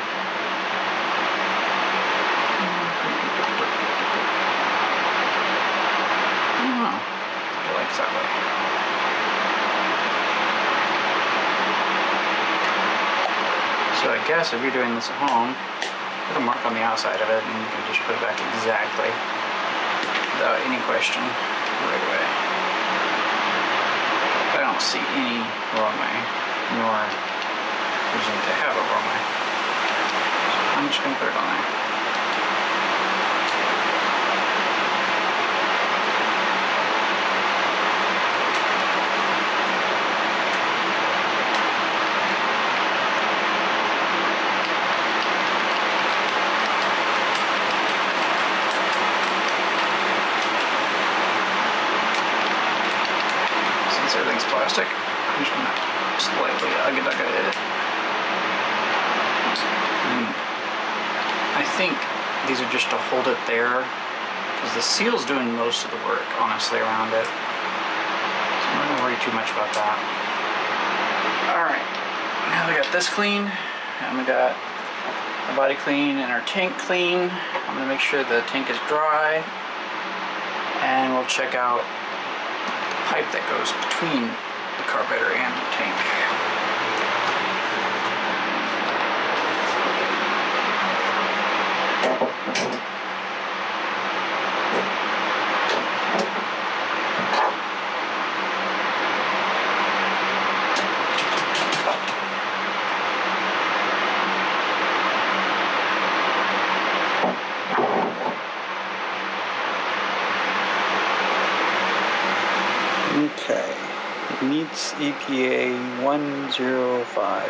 Oh, I like that way. So I guess if you're doing this at home, put a mark on the outside of it and you can just put it back exactly without any question right away. I don't see any wrong way, nor reason to have it wrong way. So I'm just going to put it on there. this plastic. I'm just gonna slightly hit it. I think these are just to hold it there, because the seal's doing most of the work, honestly, around it. So I'm not gonna worry too much about that. Alright, now we got this clean, and we got the body clean and our tank clean. I'm gonna make sure the tank is dry, and we'll check out the pipe that goes between the carburetor and the tank. Okay, meets EPA 105,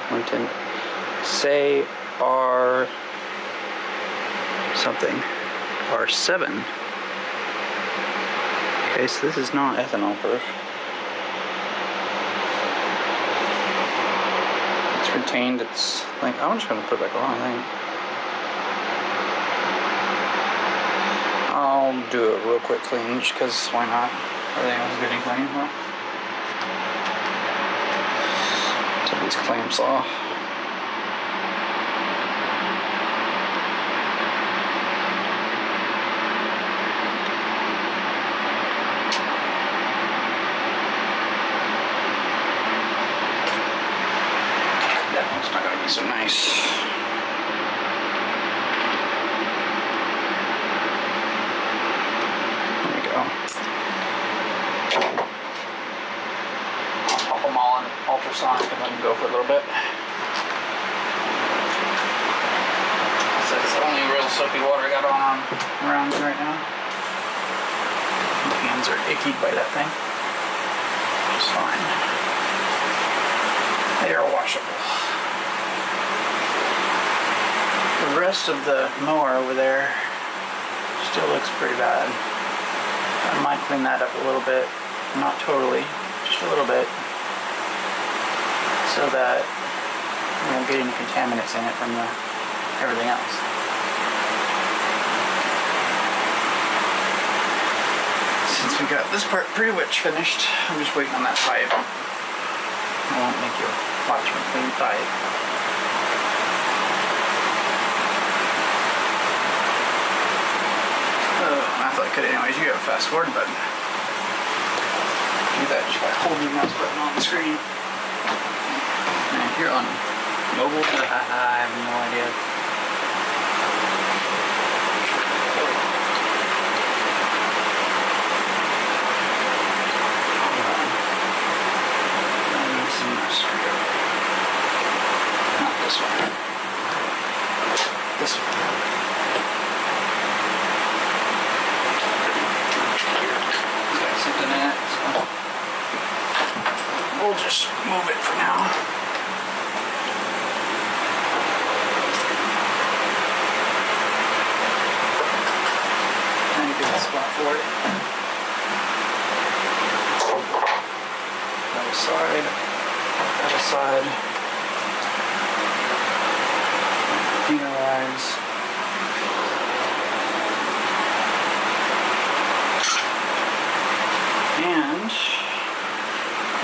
110, say R something, R7. Okay, so this is not ethanol proof. It's retained, it's like, I'm just gonna put it back on, I think. I'll do a real quick clean just because why not? Everything else is getting clean, huh? Take these clamps off. That one's not gonna be so nice. Ultrasonic and let them go for a little bit. So it's the only real soapy water I got on around me right now. My hands are icky by that thing. It's fine. They are washable. The rest of the mower over there still looks pretty bad. I might clean that up a little bit. Not totally, just a little bit. So that we won't get any contaminants in it from everything else. Since we got this part pretty much finished, I'm just waiting on that pipe. I won't make you watch me clean pipe. I thought I could anyways. You have a fast forward button. Do that just by holding the mouse button on the screen. If you're on mobile, I have no idea. Not this one. This one. Got something in it, so we'll just move it for now. Spot for it. That aside, that aside. Penalize. And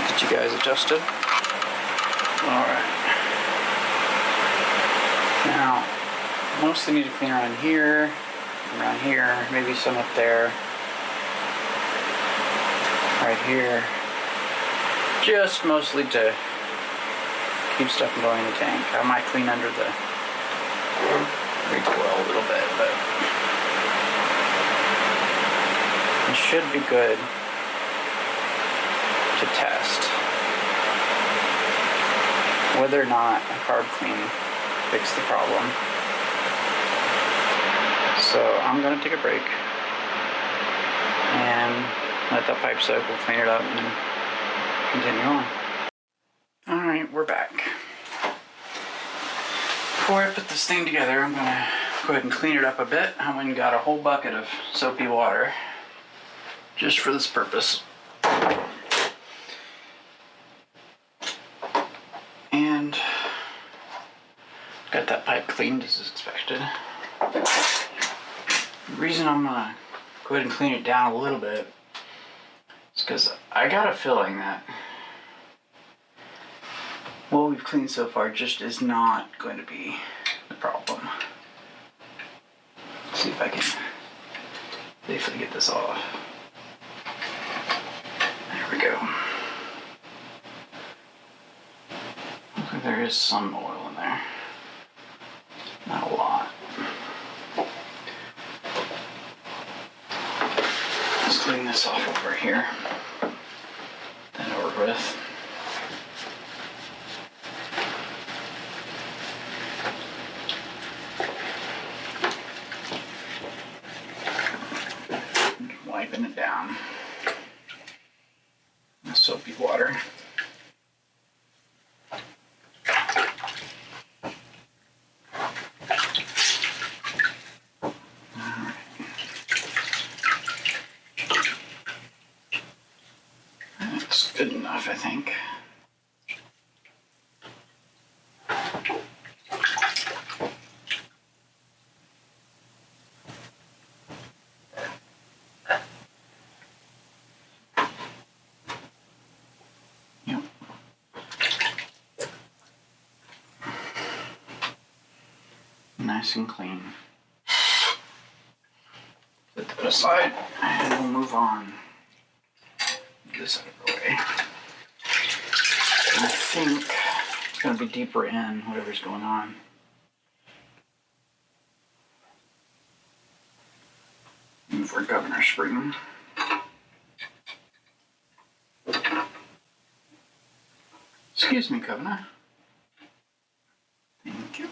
get you guys adjusted. Alright. Now, mostly need to clean around here. Around here, maybe some up there, right here, just mostly to keep stuff from going in the tank. I might clean under the recoil a little bit, but it should be good to test whether or not a carb clean fixed the problem. So I'm going to take a break and let that pipe soak. We'll clean it up and then continue on. Alright, we're back. Before I put this thing together, I'm going to go ahead and clean it up a bit. I went and got a whole bucket of soapy water just for this purpose. cleaned as expected. The reason I'm gonna go ahead and clean it down a little bit is because I got a feeling that what we've cleaned so far just is not going to be the problem. Let's see if I can safely get this off. There we go. Looks like there is some oil in there. Not a lot. Let's clean this off over here. Then over with. Wiping it down with soapy water. Alright. That's good enough, I think. Nice and clean. Put that aside and we'll move on. Get this out of the way. I think it's going to be deeper in whatever's going on. Move our governor spring. Excuse me, Governor. Thank you.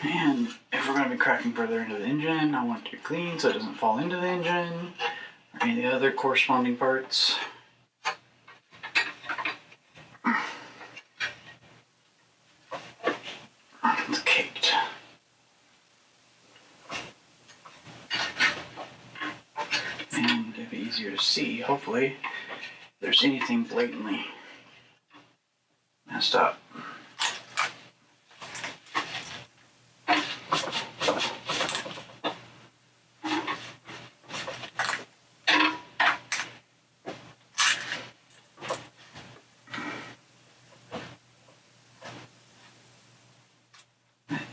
And if we're going to be cracking further into the engine, I want it to be clean so it doesn't fall into the engine or any of the other corresponding parts. It's caked. And it'll be easier to see, hopefully, if there's anything blatantly messed up.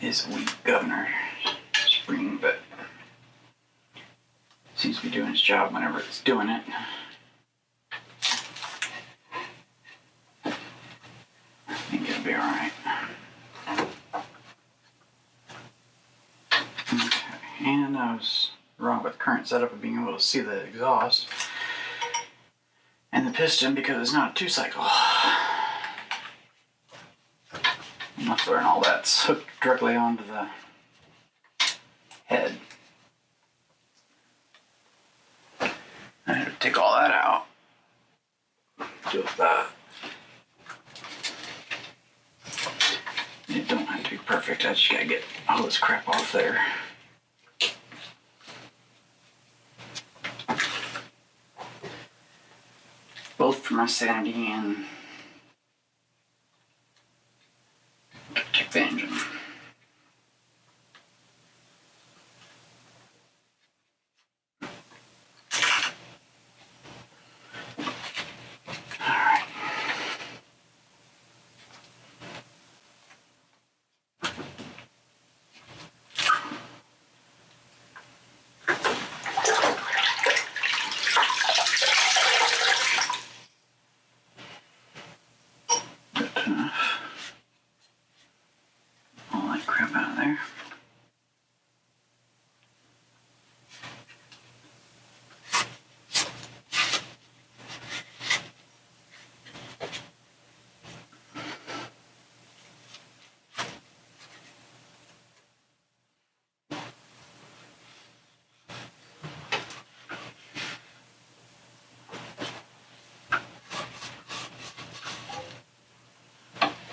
Is a weak governor spring, but seems to be doing its job whenever it's doing it. I think it'll be alright. Okay, and I was wrong with the current setup of being able to see the exhaust and the piston because it's not a 2-cycle. Muffler and all that's hooked directly onto the head. I had to take all that out. Deal with that. It don't have to be perfect. I just gotta get all this crap off there. Both for my sanity and protect the engine.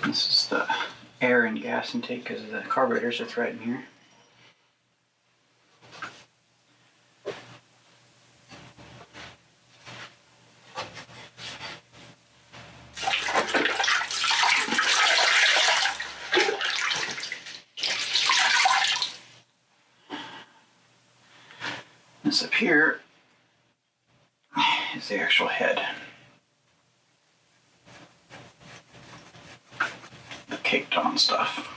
This is the air and gas intake because the carburetors are right in here. this up here is the actual head. The caked on stuff.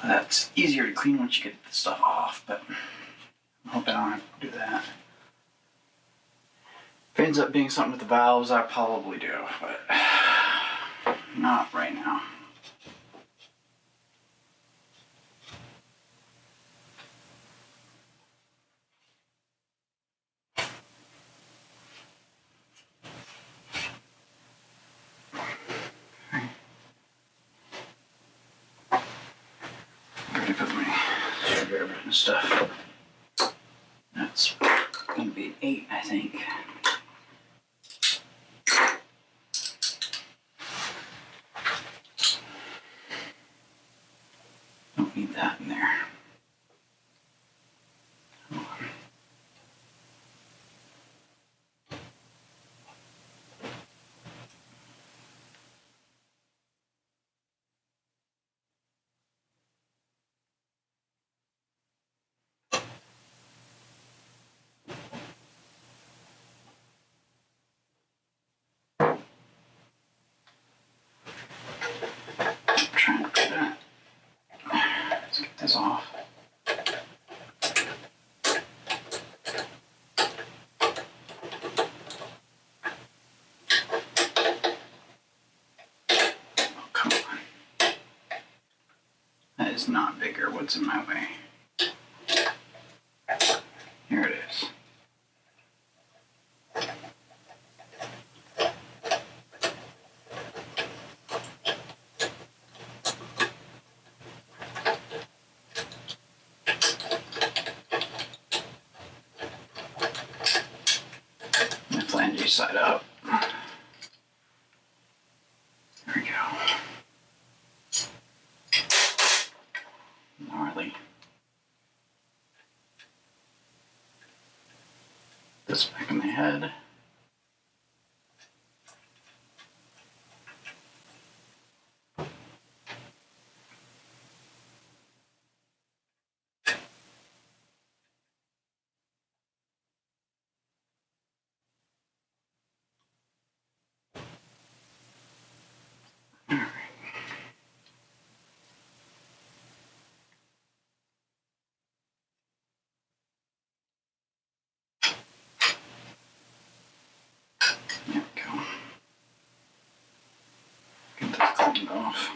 That's easier to clean once you get the stuff off, but I'm hoping I don't have to do that. If it ends up being something with the valves, I probably do, but not right now. And stuff. That's gonna be an 8, I think. Don't need that in there. Come on. Trying to do that. Let's get this off. Oh, come on. That is not bigger. What's in my way? Here it is. Flange side up. There we go. Gnarly. This back in the head. There we go. Get this cleaned off.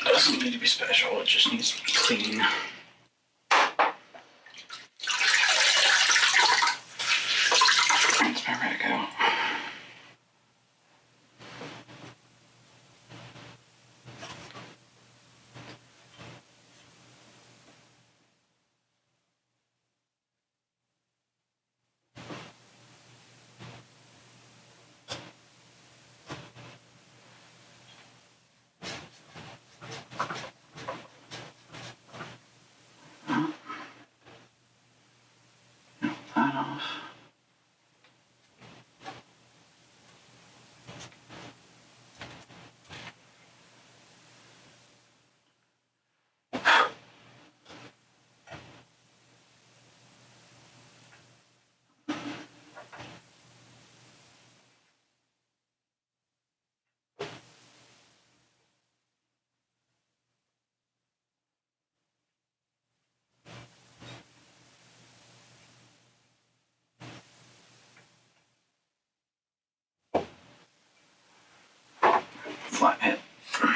Doesn't need to be special, it just needs to be clean. That's my ready to go. flathead. There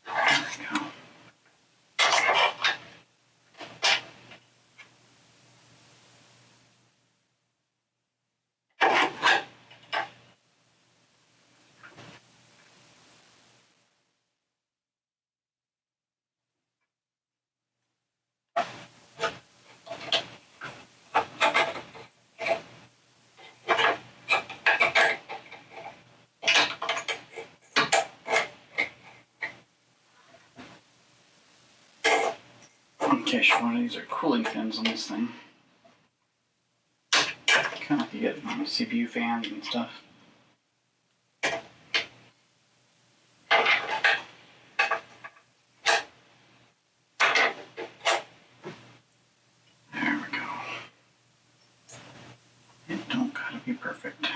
we go. In case you're wondering, these are cooling fins on this thing. Kind of like you get on CPU fans and stuff. There we go. It don't gotta be perfect.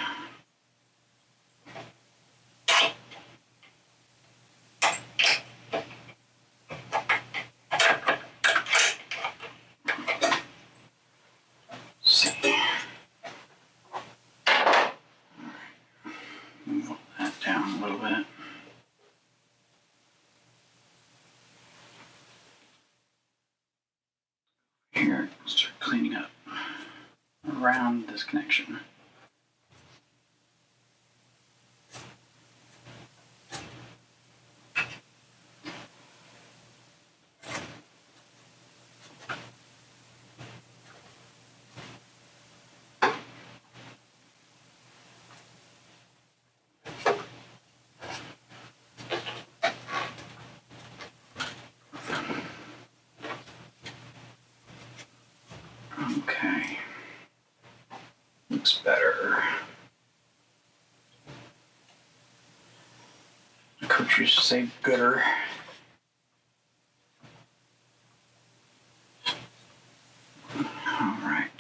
Move that down a little bit. Here, start cleaning up around this connection. Okay. Looks better. The coach used to say gooder. Alright.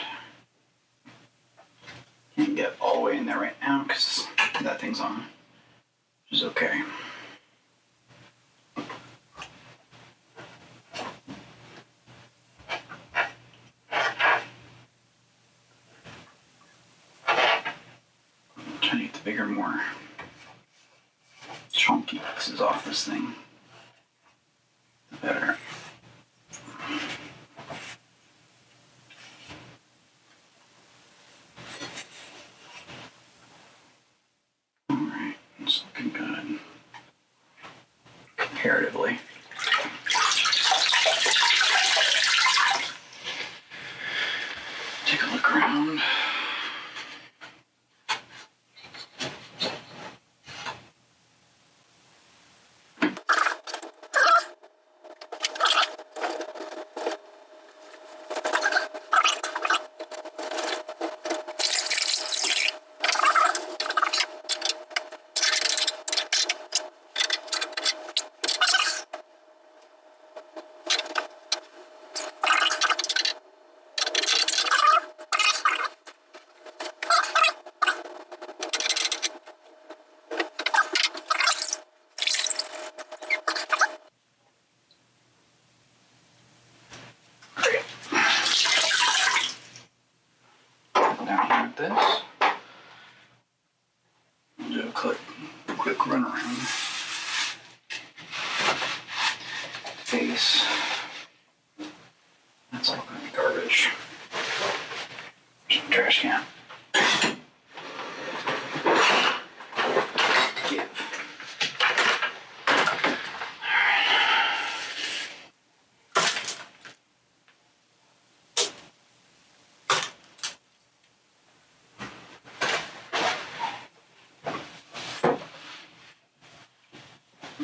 Can't get all the way in there right now because that thing's on. Which is okay. Trying to get the bigger, more chunky pieces off this thing, the better. Alright, it's looking good. Comparatively. Take a look around. This. We'll do a quick run around. Face. That's all going to be garbage. There's a trash can. Give.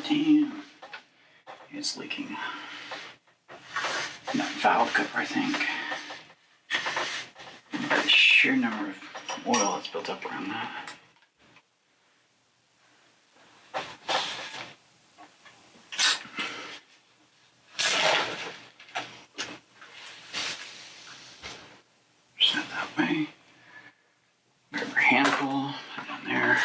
Damn, it's leaking. That valve cover, I think. The sheer number of oil that's built up around that. Set that way. Grab your handful, put it down there.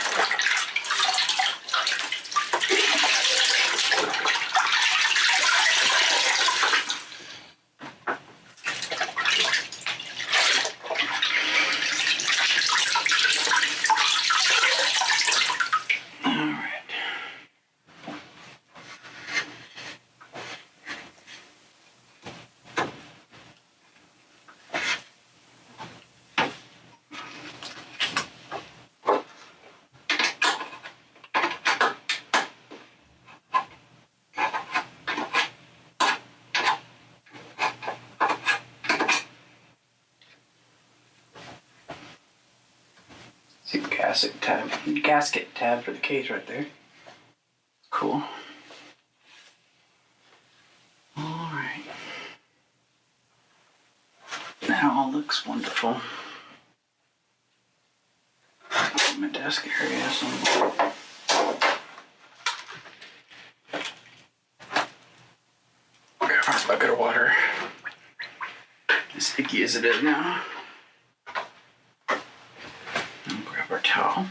gasket tab for the cage right there. Cool. Alright. That all looks wonderful. My desk area somewhere. Grab our bucket of water. As sticky as it is now. And grab our towel.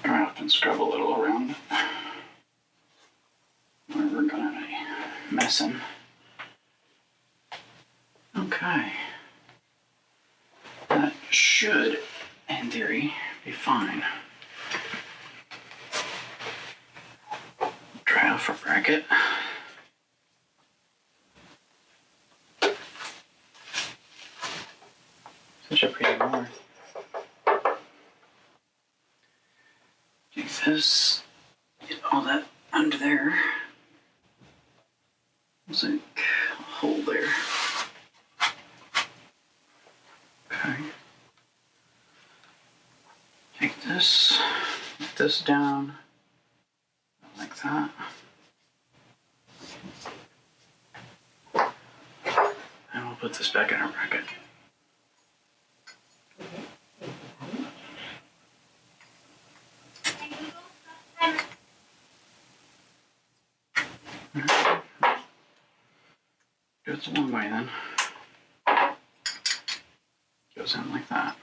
Dry off and scrub a little around where we're gonna be messing. Okay. That should, in theory, be fine. Dry off our bracket. Such a pretty more. Take this, get all that under there. There's like a hole there. Okay. Take this, put this down, like that. And we'll put this back in our bracket. Goes one way then. Goes in like that.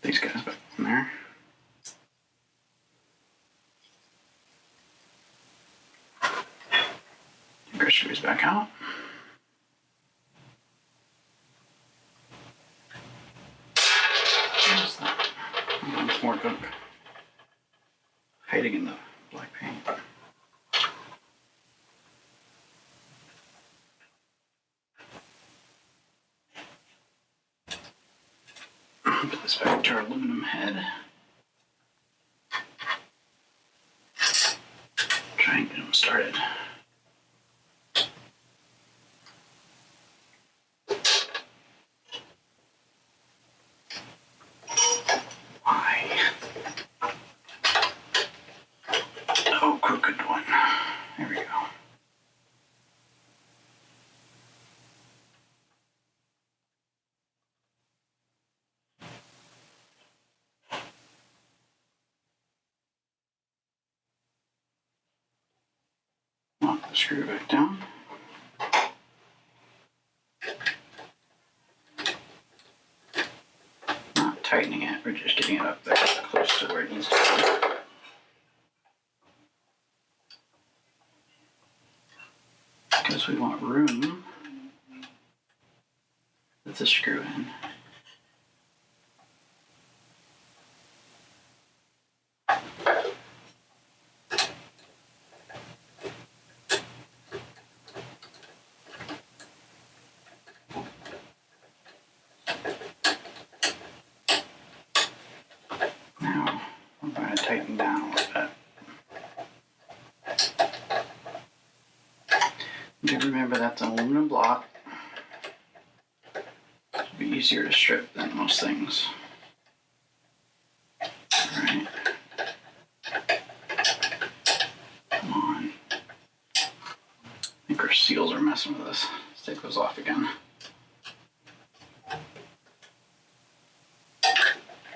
These guys back in there. Take our screws back out. What's that? Oh, there's more gunk hiding in the black paint. Put this back to our aluminum head. Try and get them started. Why? Oh, crooked one. There we go. Lock the screw back down. Not tightening it, we're just getting it up there close to where it needs to be. Because we want room to put the screw in. Now, I'm going to tighten down a little bit. Do remember that's an aluminum block. It'll be easier to strip than most things. Alright. Come on. I think our seals are messing with us. Let's take those off again.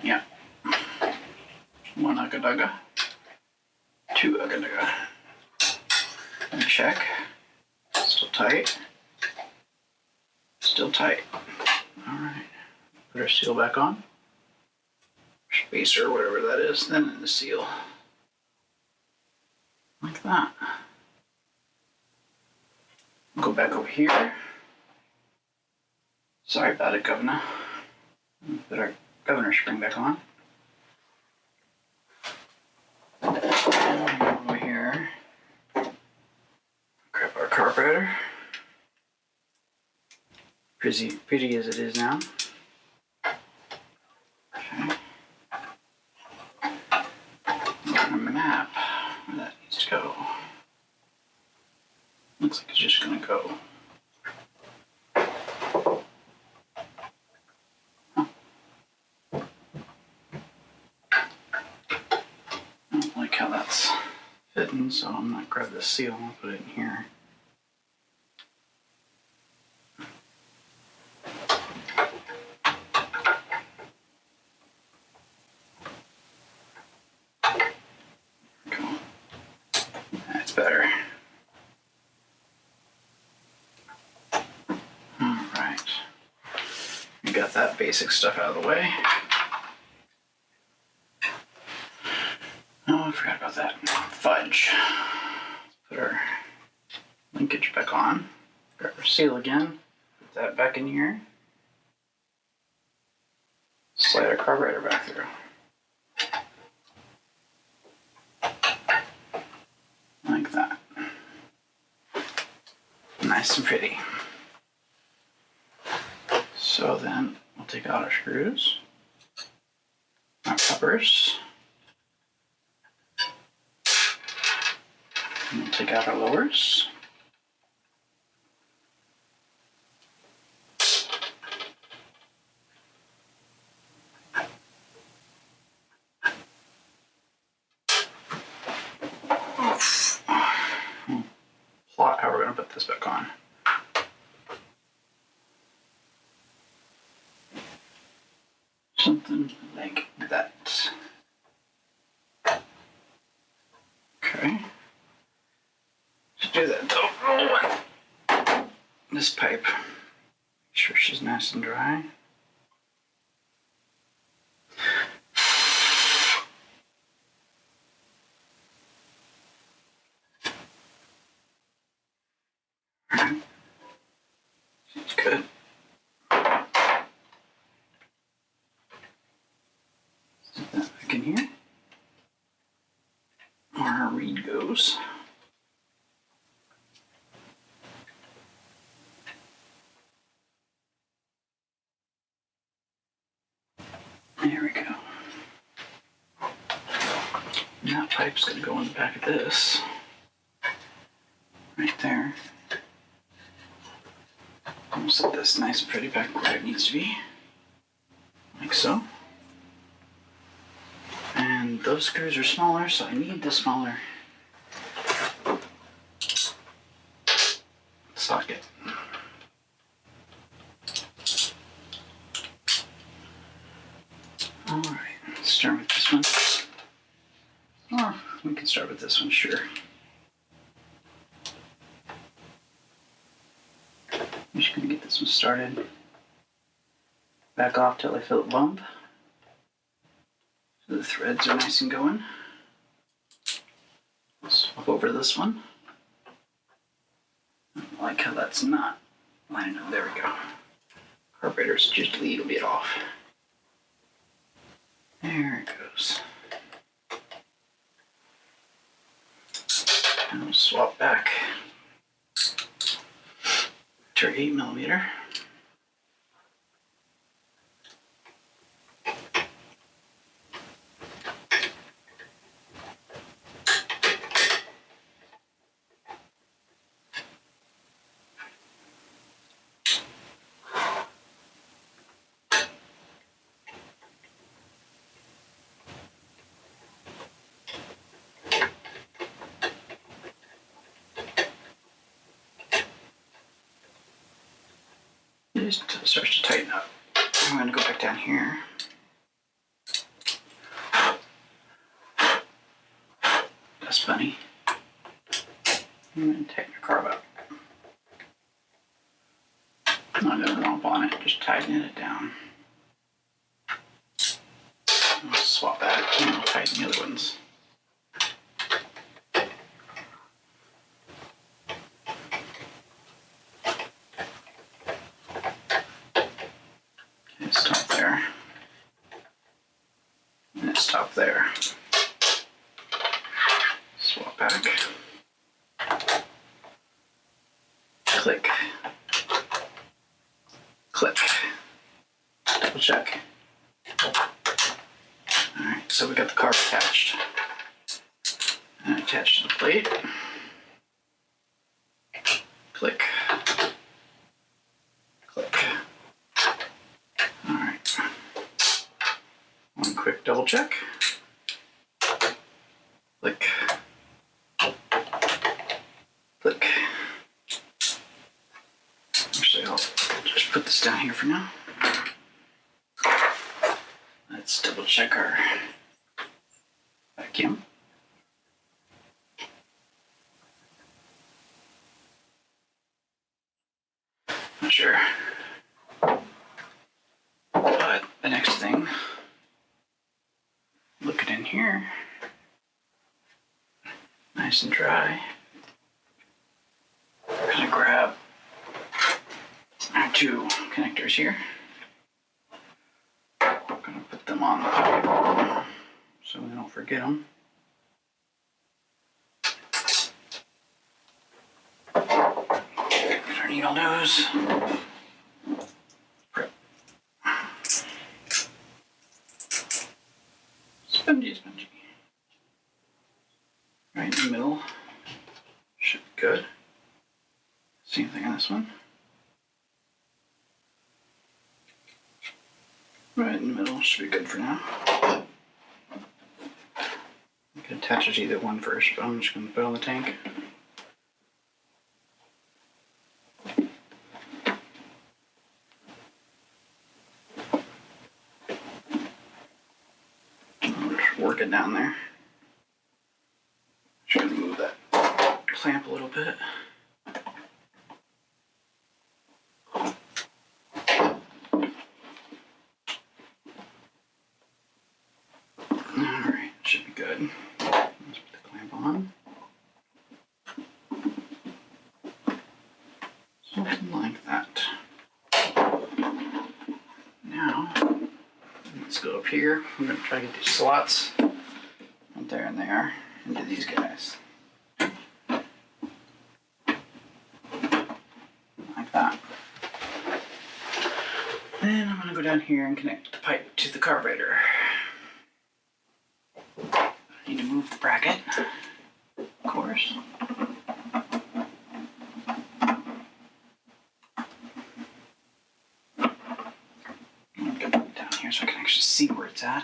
Yeah. One ugga-dugga. Two ugga-dugga. And check. Still tight. Still tight. Alright. Put our seal back on. Spacer, whatever that is. Then in the seal. Like that. Go back over here. Sorry about it, Governor. Put our governor spring back on. And over here. Grab our carburetor. Pretty as it is now. Okay. We're gonna map where that needs to go. Looks like it's just gonna go fitting, so I'm gonna grab the seal and put it in here. Cool. That's better. Alright. We got that basic stuff out of the way. Oh, I forgot about that. Fudge. Let's put our linkage back on. Grab our seal again. Put that back in here. Slide our carburetor back through. Like that. Nice and pretty. So then we'll take out our screws, our uppers, and we'll take out our lowers. Plot how we're going to put this back on. Something like that. Okay. To do that though, this pipe, make sure she's nice and dry. Seems good. Stick that back in here. Where our reed goes. There we go. And that pipe's going to go in the back of this. Right there. We'll set this nice and pretty back where it needs to be. Like so. And those screws are smaller, so I need the smaller socket. Alright, let's start with this one. Or we can start with this one, sure. I'm just going to get this one started. Back off till I feel it bump. So the threads are nice and going. Swap over this one. I don't like how that's not lining up. There we go. Carburetor's just a little bit off. There it goes. And we'll swap back to our 8mm. Just until it starts to tighten up. I'm going to go back down here. That's funny. I'm going to tighten the carb up. Not going to romp on it, just tightening it down. We'll swap back and we'll tighten the other ones. Stop there. And stop there. Swap back. Click. Click. Double check. Alright, so we got the carb attached. And attached to the plate. Click. Click. Alright. One quick double check. Click. down here for now. Let's double check our vacuum. Not sure. But the next thing, looking in here, nice and dry. We're gonna grab our two connectors here. We're gonna put them on the pipe so we don't forget them. Get our needle nose. Spongy. Right in the middle. Should be good. Same thing on this one. Right in the middle should be good for now. You can attach it to either one first, but I'm just going to put it on the tank. I'll just work it down there. Just going to move that clamp a little bit. Alright, should be good. Let's put the clamp on. Something like that. Now, let's go up here. I'm going to try to get these slots right there and there into these guys. Like that. Then I'm going to go down here and connect the pipe to the carburetor. I need to move the bracket, of course. I'm going to put it down here so I can actually see where it's at.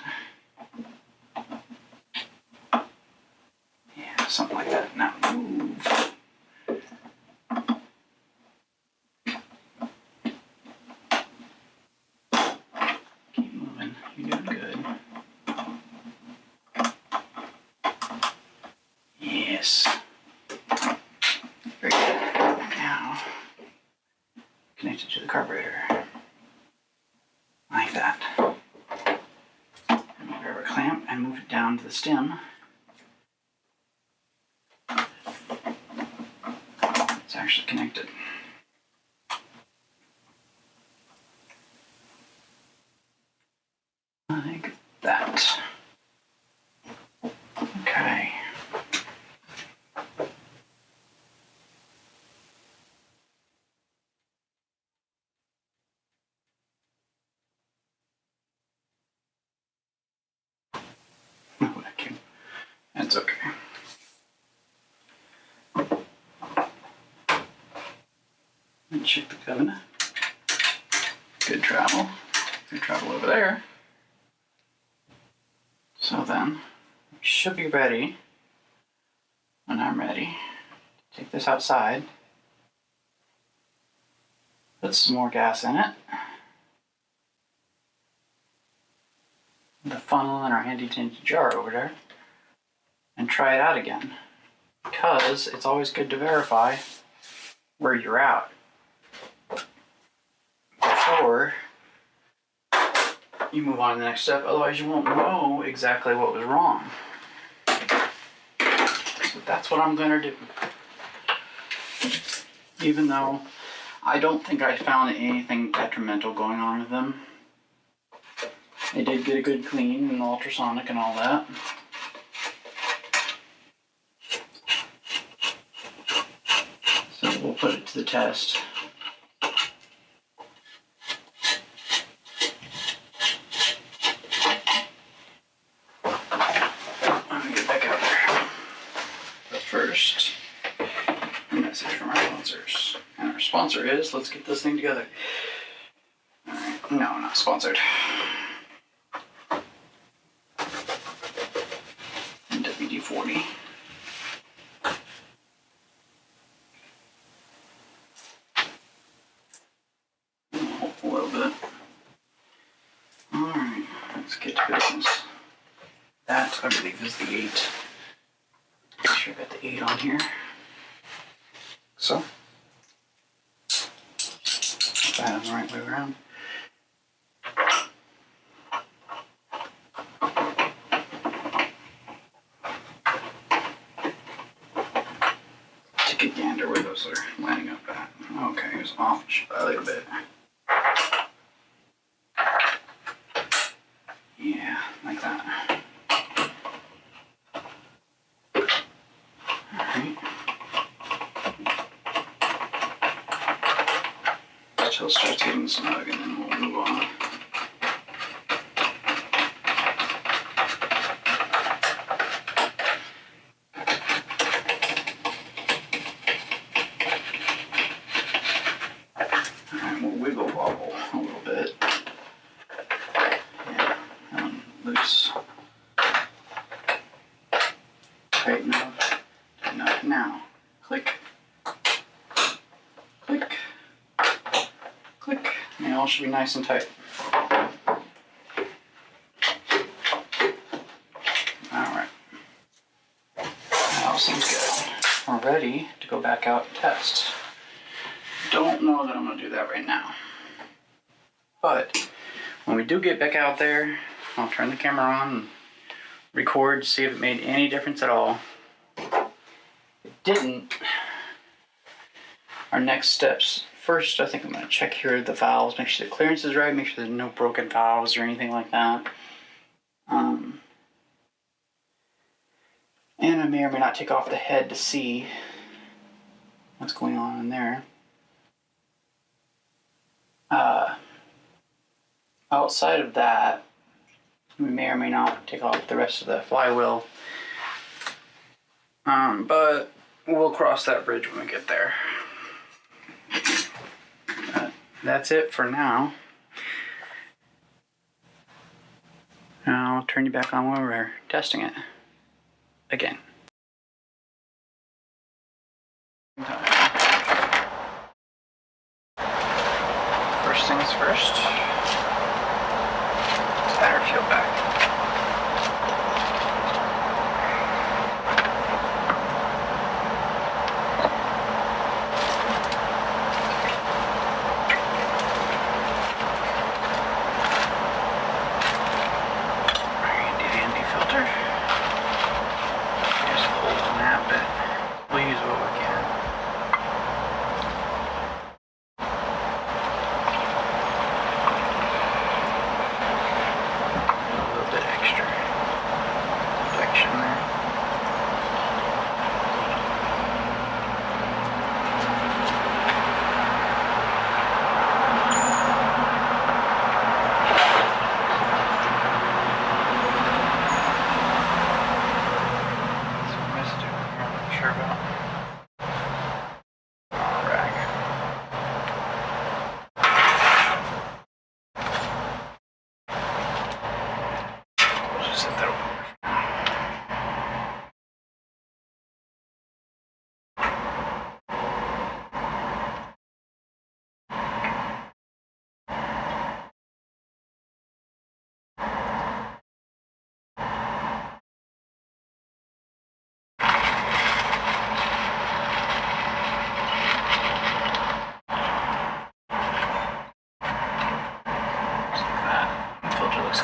Yeah, something like that. Now move. Keep moving. You're doing good. Yes. Very good. Now, connect it to the carburetor. Like that. And we'll grab our clamp and move it down to the stem. It's actually connected. Like that. Okay. No vacuum. That's okay. And check the covenant. Good travel. Good travel over there. So then, we should be ready when I'm ready. Take this outside. Put some more gas in it. The funnel in our handy dandy jar over there. And try it out again. Because it's always good to verify where you're at before you move on to the next step, otherwise you won't know exactly what was wrong. So that's what I'm gonna do. Even though I don't think I found anything detrimental going on with them. They did get a good clean and ultrasonic and all that. So we'll put it to the test. First, a message from our sponsors. And our sponsor is, let's get this thing together. Alright, no, not sponsored. WD-40. A little let's get to business. That, I believe, is the 8. Make sure I got the 8 on here. So, put that the right way around. Take a gander where those are lining up at. Okay, it was off a little bit. Yeah, like that. Alright. Until it starts getting snug and then we'll move on. Alright, we'll wiggle wobble a little bit. Yeah, that one loose. Tight enough. Tight enough. Now, click. Click. Click. And it all should be nice and tight. Alright. That all seems good. We're ready to go back out and test. Don't know that I'm going to do that right now. But when we do get back out there, I'll turn the camera on and record to see if it made any difference at all. If it didn't, our next steps, first I think I'm going to check here the valves, make sure the clearance is right, make sure there's no broken valves or anything like that. And I may or may not take off the head to see what's going on in there. Outside of that, we may or may not take off the rest of the flywheel. But we'll cross that bridge when we get there. That's it for now. Now I'll turn you back on when we're testing it again. First things first. Add our fuel back. Handy filter. Just hold on that, but we'll use what we can.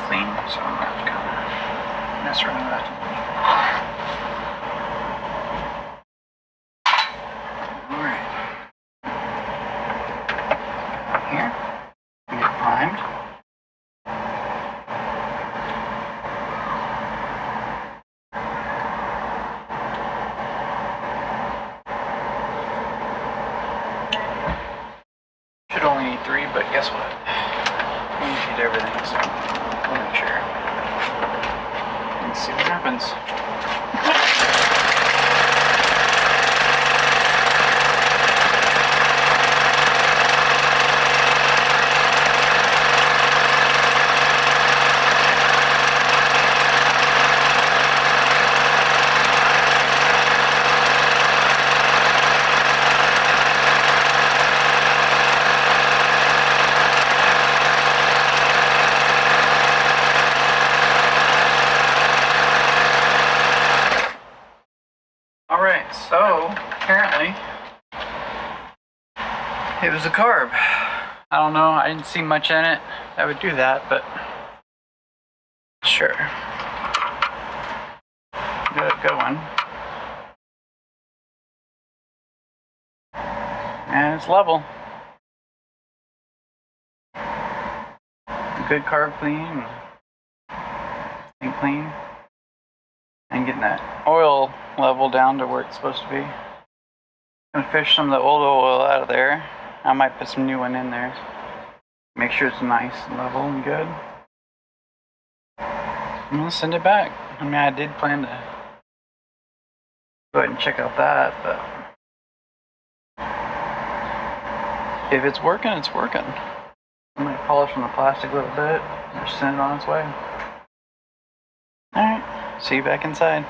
Clean, so I'm not gonna mess around with that. Alright. Here, we get primed. Should only need 3, but guess what? We need everything, so we'll make sure. Let's see what happens. So, apparently, it was a carb. I don't know, I didn't see much in it that would do that, but sure. Got it going. And it's level. Good carb clean. And clean. And getting that oil level down to where it's supposed to be. I'm gonna fish some of the old oil out of there. I might put some new one in there. Make sure it's nice and level and good. I'm gonna send it back. I mean, I did plan to go ahead and check out that, but if it's working, it's working. I'm gonna polish on the plastic a little bit, just send it on its way. Alright, see you back inside.